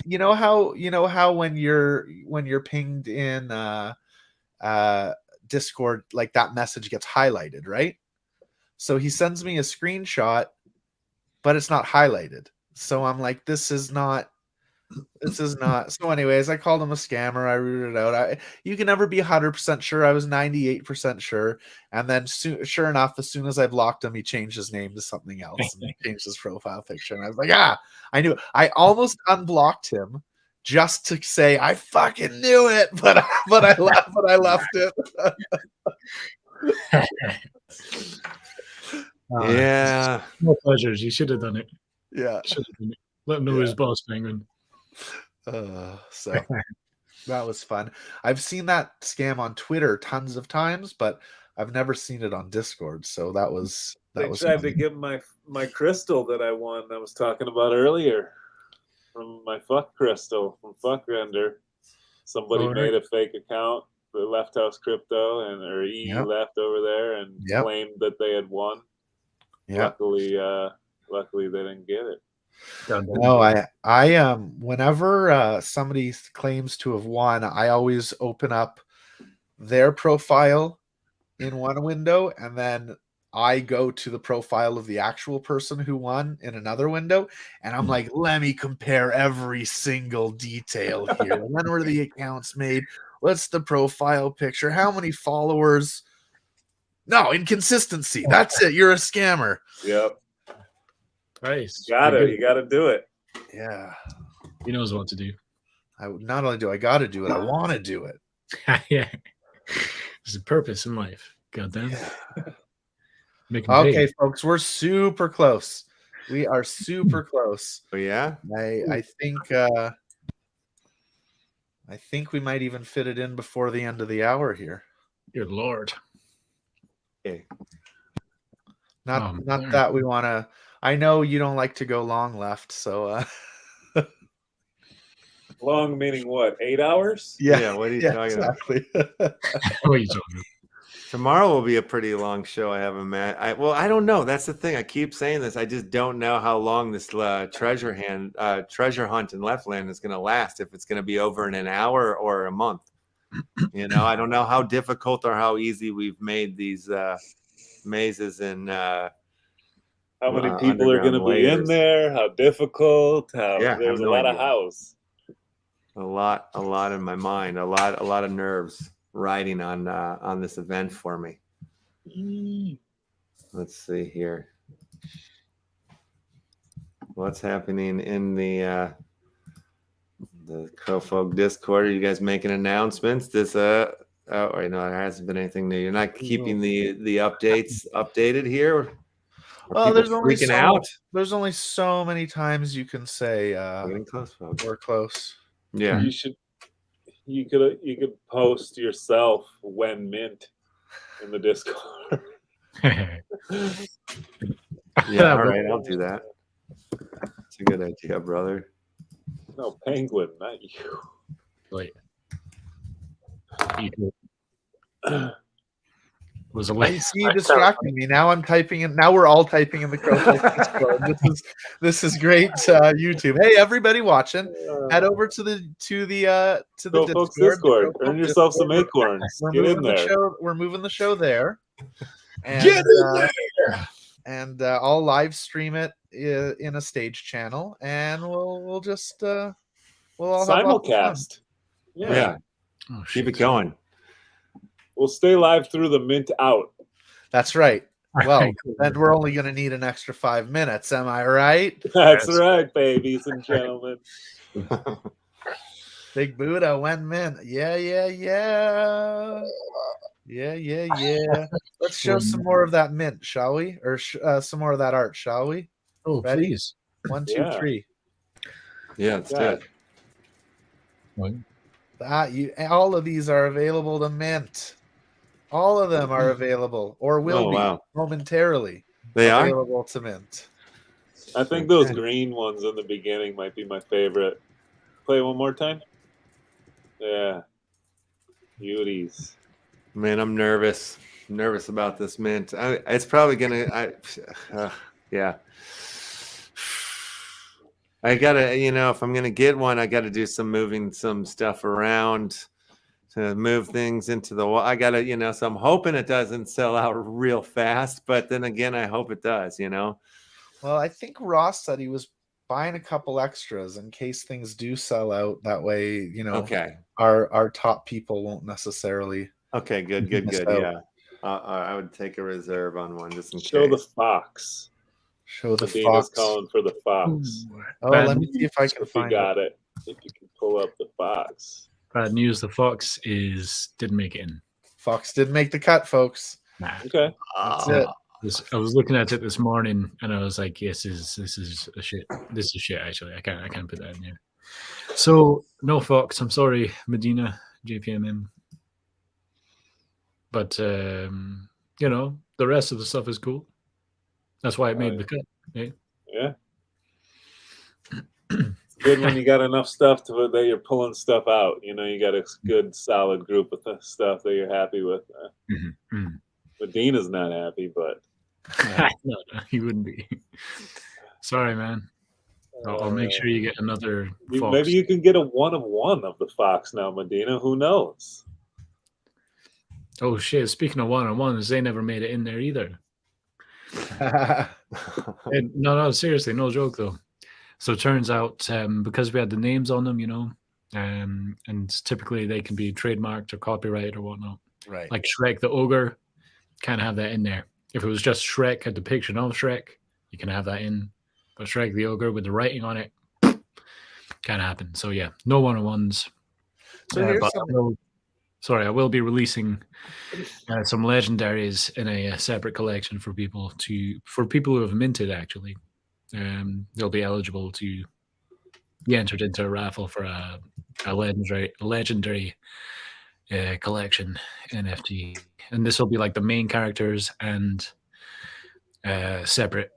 You know how when you're pinged in Discord, like that message gets highlighted, right? So he sends me a screenshot, but it's not highlighted. So I'm like, this is not. So anyways, I called him a scammer. I rooted it out. You can never be 100% sure. I was 98% sure. And then sure enough, as soon as I blocked him, he changed his name to something else and changed his profile picture. And I was like, I knew it. I almost unblocked him just to say I fucking knew it, but I left it. No pleasures. You should have done it. Yeah. Let him know his boss, Penguin. So that was fun. I've seen that scam on Twitter tons of times, but I've never seen it on Discord. So that was tried to give my crystal that I won. I was talking about earlier. from my fuck crystal from Fuck Render. Somebody Alright. made a fake account, the Left House Crypto, and or Yep. left over there, and Yep. claimed that they had won. Yeah. Luckily they didn't get it. No, I whenever somebody claims to have won, I always open up their profile in one window, and then I go to the profile of the actual person who won in another window, and I'm like, let me compare every single detail here. When were the accounts made? What's the profile picture? How many followers? No, inconsistency. That's it. You're a scammer. Yep. Nice. Got Very it. good. You got to do it. Yeah. He knows what to do. Not only do I got to do it, I want to do it. Yeah. There's a purpose in life. Goddamn. Make 'em Okay, pay. folks, we're super close. We are super close. Oh yeah. I think we might even fit it in before the end of the hour here. Dear Lord. Okay. Not man. that we want to. I know you don't like to go long left, so Long meaning what? 8 hours? Yeah, what are you talking about? exactly. What are you talking about? Tomorrow will be a pretty long show. I haven't met. I don't know. That's the thing. I keep saying this. I just don't know how long this treasure hunt in Leftland is going to last. If it's going to be over in an hour or a month. I don't know how difficult or how easy we've made these mazes and How many people are going to underground be in layers. there? How difficult? Yeah, I have There's a no lot of idea. house. A lot in my mind. A lot of nerves riding on this event for me. Let's see here. What's happening in the Crowfolk Discord? Are you guys making announcements? Oh wait, no, there hasn't been anything new. You're not keeping the updates updated here. Are Well, people freaking out? There's only so many times you can say We're getting close, folks. we're close. Yeah. You could post yourself when mint in the Discord. Yeah, all right, I'll do that. It's a good idea, brother. No, Penguin, not you. Wait. Was a I late. see you distracting me. Now I'm typing in. Now we're all typing in the Crowfolk Discord. This is great YouTube. Hey, everybody watching, head over to the Crowfolk's Discord. Discord. Earn yourself some acorns. Get in there. We're moving the show there. And, Get in there. And I'll live stream it in a stage channel, and we'll just we'll all have lots of fun. Simulcast. Yeah. Oh, Keep it shit. going. We'll stay live through the mint out. That's right. Well, Okay, cool. then we're only going to need an extra 5 minutes. Am I right? That's Yes. right, babies and gentlemen. Big Buddha, when min. Yeah. Let's show some more of that mint, shall we? Or some more of that art, shall we? Oh, Ready? please. 1, 2, Yeah. 3. Yeah, it's Yeah. good. All of these are available to mint. All of them are available, or will Oh, be wow. momentarily They are? available to mint. I think those green ones in the beginning might be my favorite. Play one more time. Yeah. Beauties. Man, I'm nervous. I'm nervous about this mint. It's probably gonna. Yeah. I gotta, if I'm gonna get one, I gotta do moving some stuff around to move things into the wall. I gotta, so I'm hoping it doesn't sell out real fast, but then again, I hope it does. Well, I think Ross said he was buying a couple extras in case things do sell out. That way, Okay. our top people won't necessarily. Okay. Good. Miss out. Yeah. I would take a reserve on one just in Show the case. fox. Show the Medina's fox. calling for the fox. Oh, Bad let me see if I can If you find got it. If you can pull up the fox. Bad news. The fox didn't make it in. Fox didn't make the cut, folks. Nah. Okay. That's it. I was looking at it this morning, and I was like, "Yes, this is a shit. This is shit. Actually, I can't put that in there." So no fox. I'm sorry, Medina, JPMM. But the rest of the stuff is cool. That's why it made the cut. Eh? Yeah. good when you got enough stuff that you're pulling stuff out. You know, you got a good solid group of stuff that you're happy with. Medina's not happy, but No, he wouldn't be. Sorry, man. I'll make sure you get another Fox. maybe you can get a 1 of 1 of the Fox now, Medina. Who knows? Oh shit! Speaking of 1-on-1s, they never made it in there either. No, seriously, no joke though. So it turns out because we had the names on them, you know, and typically they can be trademarked or copyrighted or whatnot. Right. Like Shrek the Ogre, can't have that in there. If it was just Shrek, a depiction of Shrek, you can have that in. But Shrek the Ogre with the writing on it, can't happen. So yeah, no 1-on-1s. So here's But something. I will be releasing some legendaries in a separate collection for people who have minted. Actually, they'll be eligible to be entered into a raffle for a legendary collection NFT, and this will be like the main characters and separate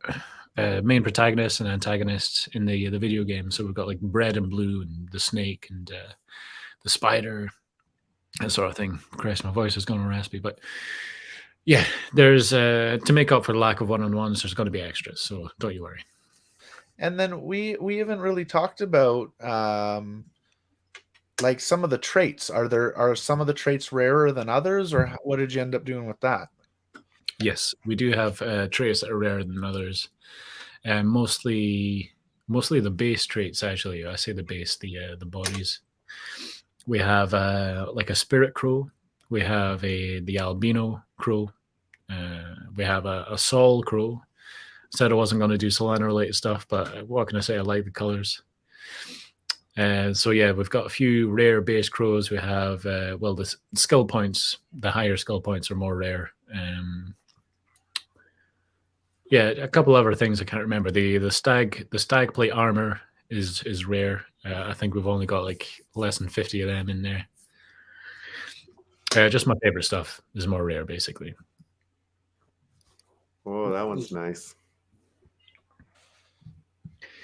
main protagonists and antagonists in the video game. So we've got like Red and Blue and the Snake and the Spider. That sort of thing. Christ, my voice is going raspy, but yeah, there's to make up for the lack of 1-on-1s, there's going to be extras, so don't you worry. And then we haven't really talked about like some of the traits. Are some of the traits rarer than others, or what did you end up doing with that? Yes, we do have traits that are rarer than others, and mostly the base traits. Actually, I say the base, the bodies. We have like a spirit crow. We have the albino crow. We have a soul crow. Said I wasn't going to do Solana related stuff, but what can I say? I like the colors. So yeah, we've got a few rare base crows. We have the skill points. The higher skill points are more rare. Yeah, a couple other things I can't remember. The stag plate armor is rare. I think we've only got like less than 50 of them in there. Just my favorite stuff is more rare, basically. Oh, that one's nice.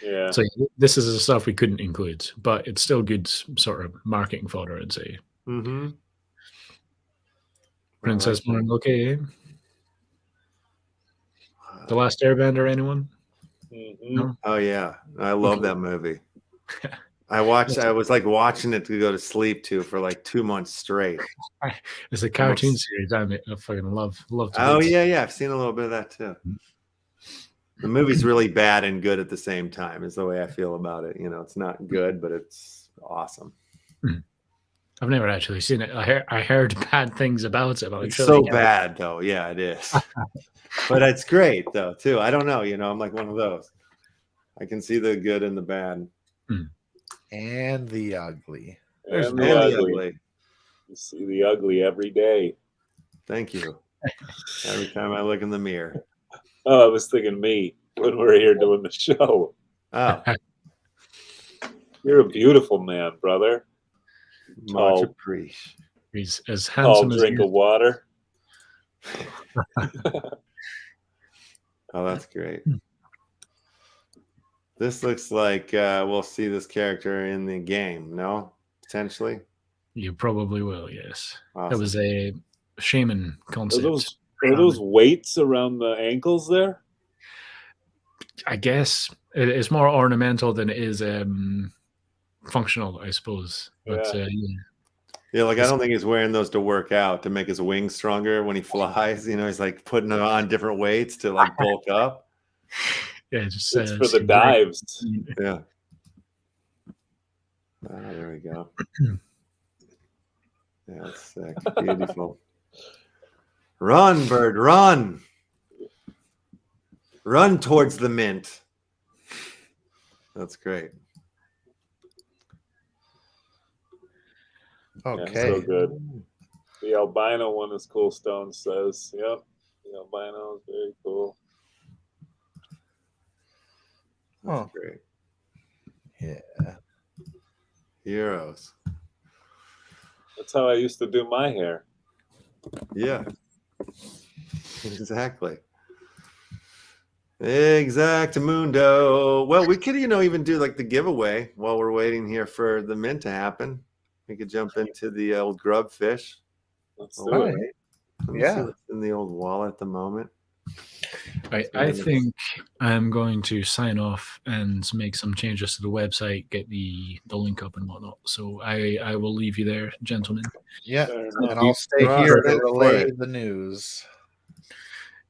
Yeah. So this is the stuff we couldn't include, but it's still good sort of marketing fodder, I'd say. Mm-hmm. Princess Mononoke. The Last Airbender, anyone? Mm-hmm. No? Oh yeah, I love that movie. I was like watching it to go to sleep to for like 2 months straight. It's a cartoon series. I fucking love. Oh yeah, I've seen a little bit of that too. The movie's really bad and good at the same time. Is the way I feel about it. You know, it's not good, but it's awesome. I've never actually seen it. I heard bad things about it. But It's so bad though. Yeah, it is. But it's great though too. I don't know. You know, I'm like one of those. I can see the good and the bad. And the ugly. And the ugly. You see the ugly every day. Thank you. Every time I look in the mirror. Oh, I was thinking me when we're here doing the show. Oh. You're a beautiful man, brother. Much appreciated. He's as handsome as drink of water. Oh, that's great. This looks like we'll see this character in the game, no? Potentially? You probably will, yes. Awesome. That was a shaman concept. Are those weights around the ankles there? I guess it's more ornamental than it is functional, I suppose. But yeah, like I don't think he's wearing those to work out to make his wings stronger when he flies. You know, he's like putting them on different weights to like bulk up. Yeah, just it's for the dives. Yeah. There we go. Yeah, that's sick. Beautiful. Run, bird, run. Run towards the mint. That's great. Okay. Yeah, so good. The albino one is cool, Stone says. Yep. The albino is very cool. That's great. Yeah. Heroes. That's how I used to do my hair. Yeah. Exactly. Exactamundo. Well, we could, even do like the giveaway while we're waiting here for the mint to happen. We could jump into the old grub fish. Let's Oh, do it. wait. Let me see Yeah. what's in the old wallet at the moment. I think I'm going to sign off and make some changes to the website, get the link up and whatnot. So I will leave you there, gentlemen. Yeah. Fair And enough. I'll stay Ross, here to thanks for relay it. the news.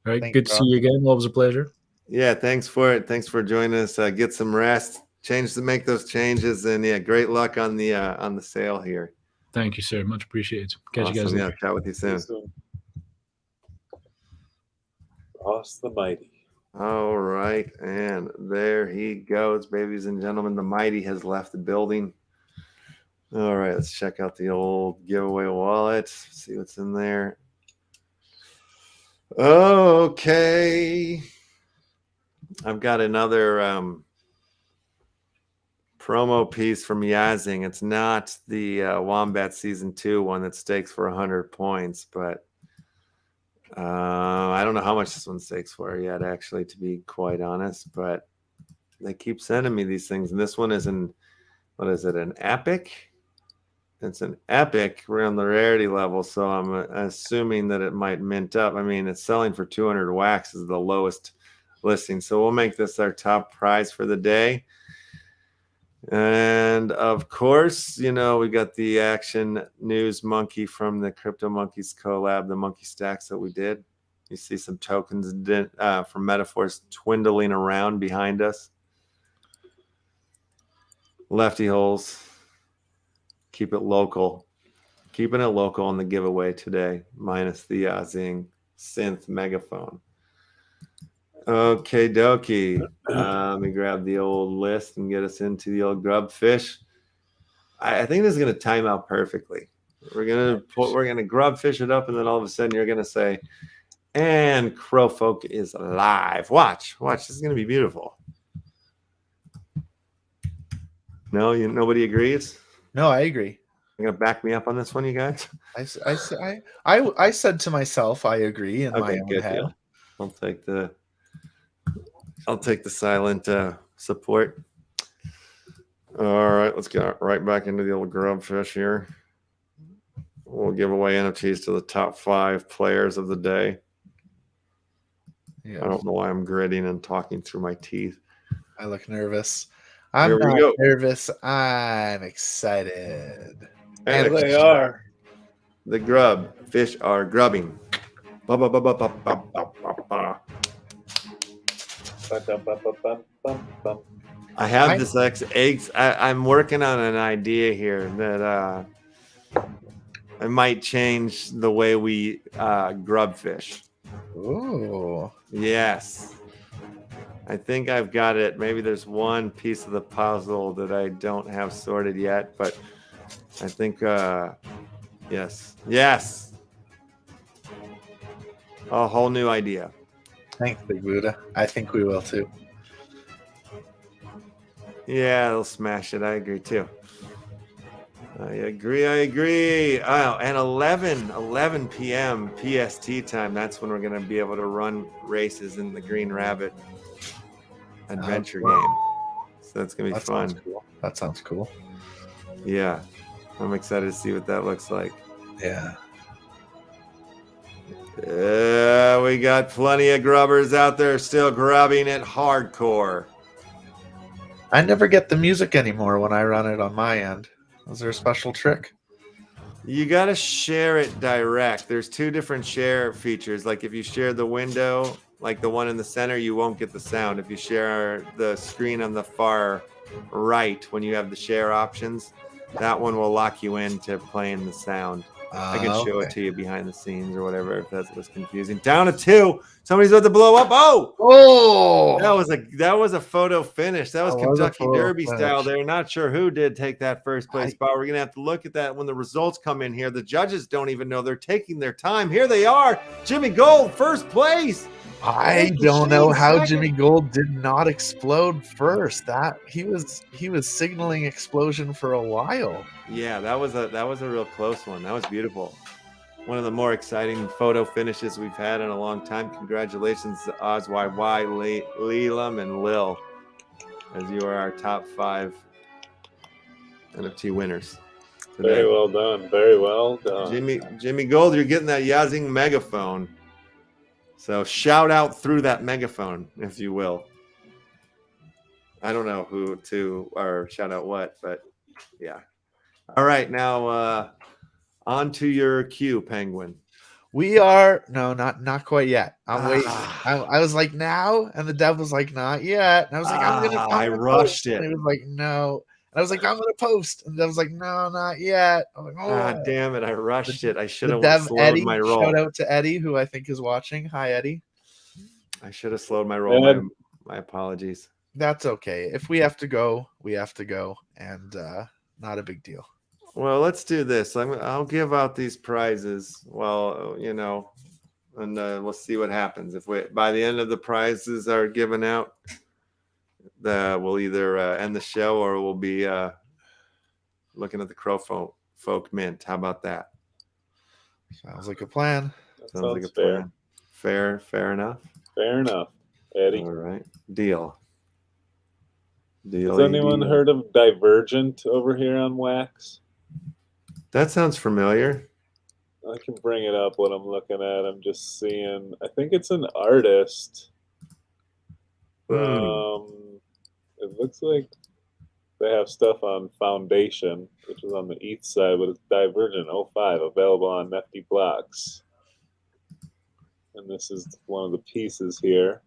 All right, Thank good to you, see you again. Always a pleasure. Yeah, thanks for it. Thanks for joining us. Get some rest. Make those changes, and yeah, great luck on the sale here. Thank you, sir. Much appreciated. Catch you guys Awesome. Yeah, later. chat with you See you soon. soon. Ross the Mighty. All right, and there he goes, babies and gentlemen. The mighty has left the building. All right, let's check out the old giveaway wallet. See what's in there. Okay, I've got another promo piece from Yazing. It's not the Wombat Season 2 one that stakes for 100 points, but I don't know how much this one stakes for yet, actually, to be quite honest, but they keep sending me these things. And this one is an epic? It's an epic. We're on the rarity level, so I'm assuming that it might mint up. I mean, it's selling for 200 wax is the lowest listing. So we'll make this our top prize for the day. And of course, we got the Action News Monkey from the Crypto Monkeys collab, the monkey stacks that we did. You see some tokens from Metaphors dwindling around behind us. Lefty holes. Keep it local. Keeping it local on the giveaway today, minus the Zing synth megaphone. Okay, dokie. Let me grab the old list and get us into the old grub fish. I think this is going to time out perfectly. We're gonna grub fish it up, and then all of a sudden you're gonna say, "And Crowfolk is live." Watch. This is gonna be beautiful. No, nobody agrees. No, I agree. You're gonna back me up on this one, you guys. I said to myself, I agree in my own head. Deal. I'll take the silent support. All right, let's get right back into the old grub fish here. We'll give away NFTs to the top 5 players of the day. Yeah. I don't know why I'm gritting and talking through my teeth. I look nervous. I'm Here we not go. nervous. I'm excited. And they are. The grub fish are grubbing. Ba, ba, ba, ba, ba, ba, ba, ba, ba. I have this eggs. I'm working on an idea here that I might change the way we grub fish. Ooh. Yes. I think I've got it. Maybe there's one piece of the puzzle that I don't have sorted yet, but I think yes. A whole new idea. Thanks, Big Buddha. I think we will too. Yeah, they'll smash it. I agree too. I agree. Oh, and 11 p.m. PST time. That's when we're going to be able to run races in the Green Rabbit adventure game. So that's going to be fun. Cool. That sounds cool. Yeah. I'm excited to see what that looks like. Yeah. We got plenty of grubbers out there still grubbing it hardcore. I never get the music anymore when I run it on my end. Is there a special trick? You got to share it direct. There's 2 different share features. Like if you share the window, like the one in the center, you won't get the sound. If you share the screen on the far right, when you have the share options, that one will lock you into playing the sound. I can show it to you behind the scenes or whatever if that was confusing. Down to 2. Somebody's about to blow up. Oh! That was a photo finish. That was Kentucky Derby style there. Not sure who did take that first place spot. We're going to have to look at that when the results come in here. The judges don't even know. They're taking their time. Here they are. Jimmy Gold, first place. I don't know how Jimmy Gold did not explode first. That he was signaling explosion for a while. Yeah, that was a real close one. That was beautiful. one of the more exciting photo finishes we've had in a long time. Congratulations to Oz YY, Lelam, and Lil, as you are our top 5 NFT winners today. Very well done. Very well done. Jimmy Gold, you're getting that Yazing megaphone. So shout out through that megaphone, if you will. I don't know who to or shout out what, but yeah. All right, now on to your cue, Penguin. We are not quite yet. I'm waiting. Ah. I was like now, and the dev was like not yet. And I was like I'm I gonna rushed post. it. And he was like no. And I was like I'm gonna post. And the dev was like no, not yet. I'm like oh Damn it! I rushed it. I should the have dev slowed Eddie. my roll. Shout out to Eddie, who I think is watching. Hi Eddie. I should have slowed my roll. Ed. My apologies. That's okay. If we have to go, we have to go, and not a big deal. Well, let's do this. I'll give out these prizes. Well, you know, and we'll see what happens. If we by the end of the prizes are given out, we'll either end the show or we'll be looking at the Crowfolk mint. How about that? Sounds like a plan. Sounds like a fair. plan. Fair enough. Fair enough, Eddie. All right. Deal. Has anyone heard of Divergent over here on Wax? That sounds familiar. I can bring it up what I'm looking at. I'm just seeing. I think it's an artist. It looks like they have stuff on Foundation, which is on the ETH side, but it's Divergent 05, available on Nifty Blocks. And this is one of the pieces here.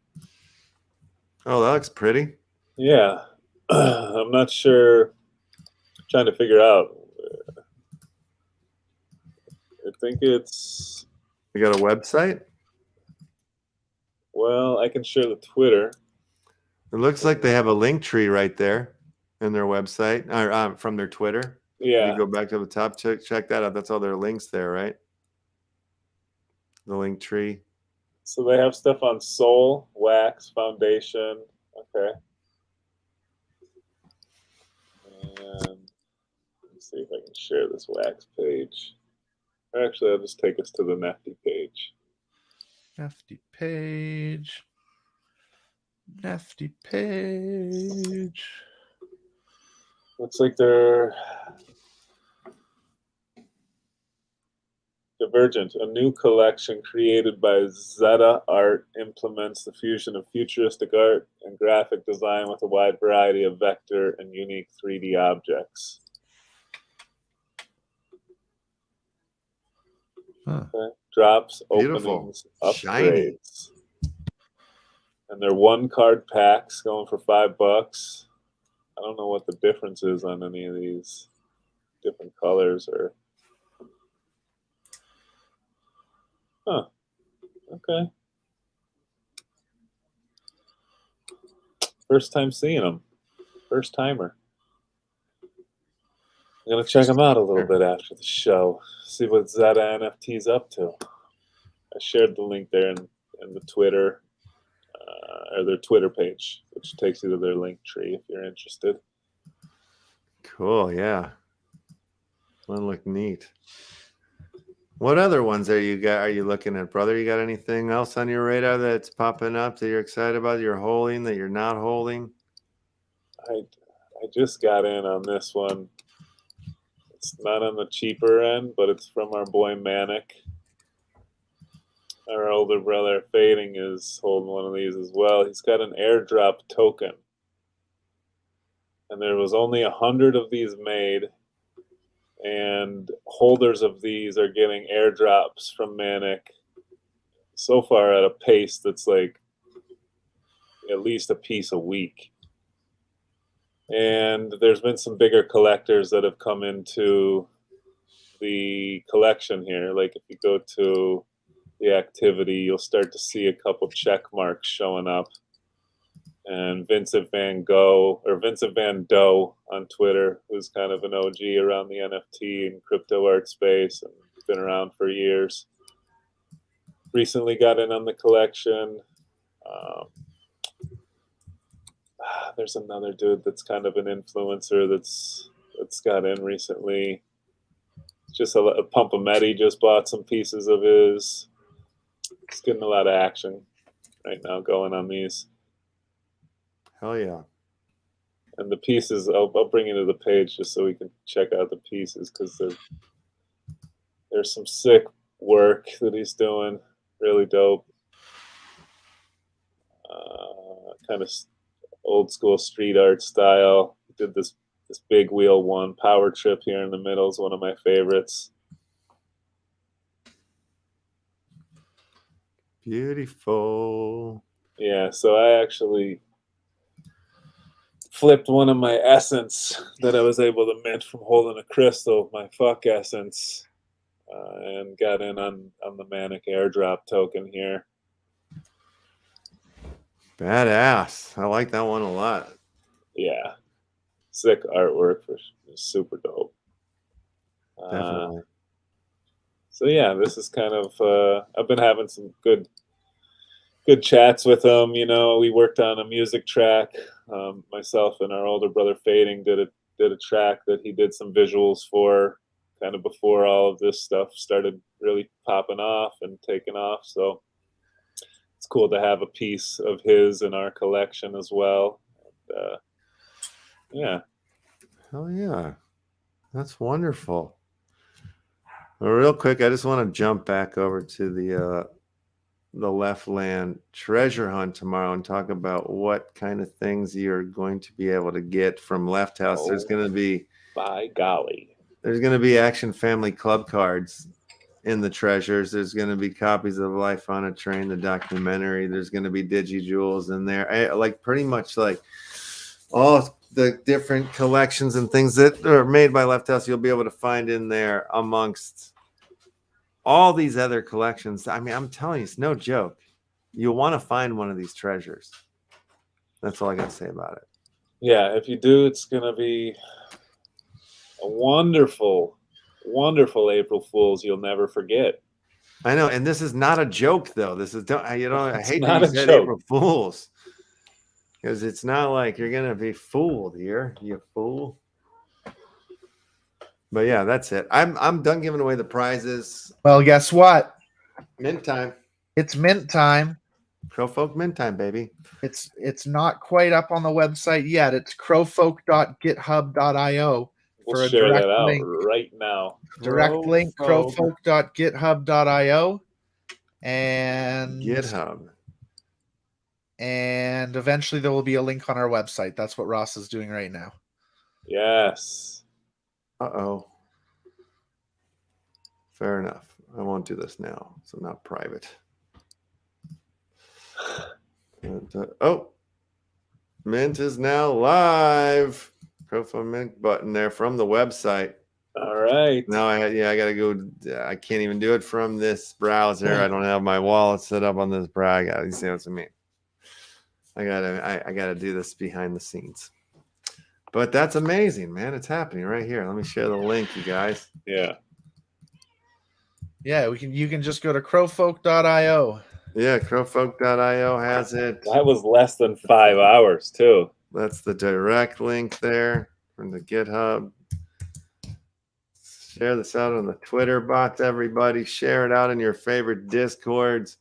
Oh, that looks pretty. Yeah. I'm not sure. Trying to figure out. I think it's. You got a website? Well, I can share the Twitter. It looks like they have a link tree right there in their website or from their Twitter. Yeah. You go back to the top, check that out. That's all their links there, right? The link tree. So they have stuff on Soul, Wax, Foundation. Okay. And let's see if I can share this Wax page. Or actually, I'll just take us to the Nifty page. Nifty page. Nifty page. Looks like they're Divergent, a new collection created by Zeta Art, implements the fusion of futuristic art and graphic design with a wide variety of vector and unique 3D objects. Okay. Drops, Beautiful. openings, Shiny. upgrades. And they're 1-card packs going for $5. I don't know what the difference is on any of these different colors or. Huh. Okay. First time seeing them. First timer. I'm going to check them out a little bit after the show. See what Zeta NFT's up to. I shared the link there in the Twitter, or their Twitter page, which takes you to their link tree if you're interested. Cool, yeah. One look neat. What other ones are you looking at, brother? You got anything else on your radar that's popping up that you're excited about, you're holding, that you're not holding? I just got in on this one. It's not on the cheaper end, but it's from our boy Manic. Our older brother Fading is holding one of these as well. He's got an airdrop token. And there was only 100 of these made. And holders of these are getting airdrops from Manic so far at a pace that's like at least a piece a week. And there's been some bigger collectors that have come into the collection here. Like if you go to the activity, you'll start to see a couple check marks showing up. And Vincent Van Doe on Twitter, who's kind of an OG around the NFT and crypto art space and been around for years, recently got in on the collection. There's another dude that's kind of an influencer that's got in recently. just a Pump of Medi just bought some pieces of his. It's getting a lot of action right now going on these. Hell yeah. And the pieces, I'll bring you to the page just so we can check out the pieces, because there's some sick work that he's doing. Really dope. Kind of old school street art style. He did this big wheel one. Power Trip here in the middle is one of my favorites. Beautiful. Yeah, so I actually flipped one of my essence that I was able to mint from holding a crystal, my fuck essence, and got in on the Manic airdrop token here. Badass. I like that one a lot. Yeah, sick artwork, for super dope. Definitely. So yeah, this is kind of I've been having some good chats with him. You know, we worked on a music track. Myself and our older brother Fading did a track that he did some visuals for, kind of before all of this stuff started really popping off and taking off. So it's cool to have a piece of his in our collection as well. And, yeah. Hell yeah. That's wonderful. Well, real quick, I just want to jump back over to the LeftLand treasure hunt tomorrow and talk about what kind of things you're going to be able to get from LeftHousr. Oh, There's going to be, by golly, there's going to be Action Family Club cards in the treasures. There's going to be copies of Life on a Train, the documentary. There's going to be DigiJewels in there. Like pretty much like all the different collections and things that are made by LeftHousr, you'll be able to find in there amongst all these other collections. I mean, I'm telling you, it's no joke. You'll want to find one of these treasures. That's all I got to say about it. Yeah, if you do, it's going to be a wonderful, wonderful April Fool's you'll never forget. I know, and this is not a joke, though. This is I hate not that a you said joke. April Fools, because it's not like you're gonna be fooled here, you fool. But yeah, that's it. I'm done giving away the prizes. Well, guess what? Mint time. It's mint time. Crowfolk mint time, baby. It's not quite up on the website yet. It's crowfolk.github.io We'll for a share direct that out link. right now. Direct link, crowfolk.github.io. And GitHub. And eventually there will be a link on our website. That's what Ross is doing right now. Yes. Uh-oh. Fair enough. I won't do this now. It's not private. Oh, Mint is now live. Profile Mint button there from the website. All right. Now I gotta go. I can't even do it from this browser. I don't have my wallet set up on this browser. I gotta see what I mean. I gotta do this behind the scenes. But that's amazing, man. It's happening right here. Let me share the link, you guys. Yeah. Yeah, you can just go to crowfolk.io. Yeah, crowfolk.io has it. That was less than 5 hours, too. That's the direct link there from the GitHub. Share this out on the Twitter bots, everybody. Share it out in your favorite Discords.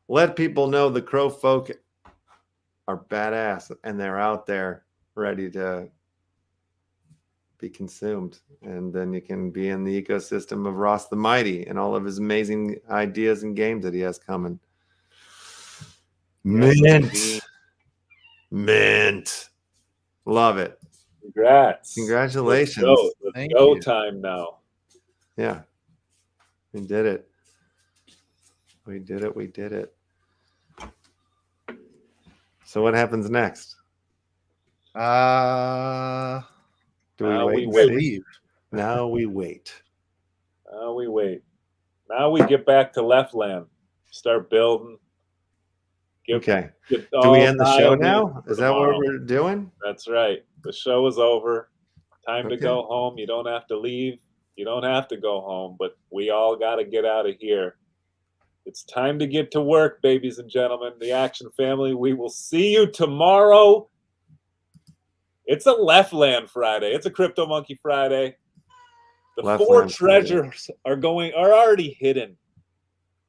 Let people know the Crowfolk are badass and they're out there ready to be consumed. And then you can be in the ecosystem of Ross the Mighty and all of his amazing ideas and games that he has coming. Mint. Mint. Love it. Congrats. Congratulations. Let's go time now. Yeah. We did it. We did it. So what happens next? Do we wait? Now we wait. Now we wait. Now we get back to LeftLand. Start building. Okay. Do we end the show now? Is that what we're doing? That's right. The show is over. Time to go home. You don't have to leave. You don't have to go home, but we all got to get out of here. It's time to get to work, babies and gentlemen. The Action family, we will see you tomorrow. It's a LeftLand Friday. It's a Crypto Monkey Friday. The Leftland 4 Planet. treasures are already hidden.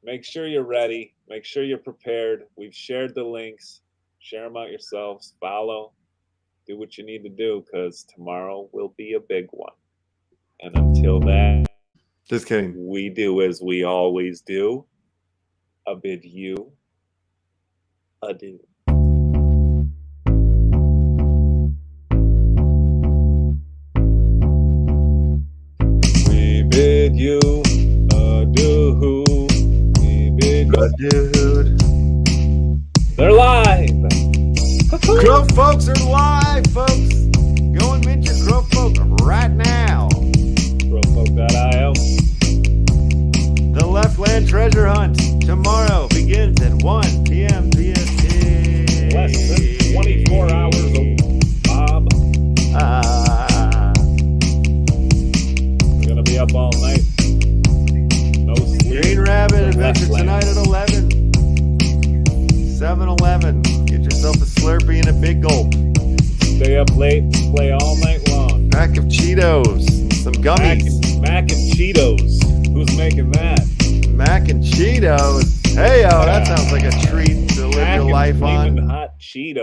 Make sure you're ready. Make sure you're prepared. We've shared the links. Share them out yourselves. Follow. Do what you need to do, because tomorrow will be a big one. And until then, Just kidding. we do as we always do. I bid you adieu. We bid you adieu. We bid you. Dude. They're live. Crow folks are live, folks. Go and mint your Crow folk right now. Crowfolk.io. The Leftland treasure hunt tomorrow begins at 1 p.m. PST. Less than 24 hours old, Bob. We're going to be up all night. No sleep. Green Rabbit The Adventure Leftland. tonight at 11. 7-Eleven. Get yourself a Slurpee and a big gulp. Stay up late, play all night long. Pack of Cheetos. Some gummies. Mac and Cheetos. Who's making that? Mac and Cheetos. Hey, that sounds like a treat to live Mac your and life on. Flamin' Hot Cheetos.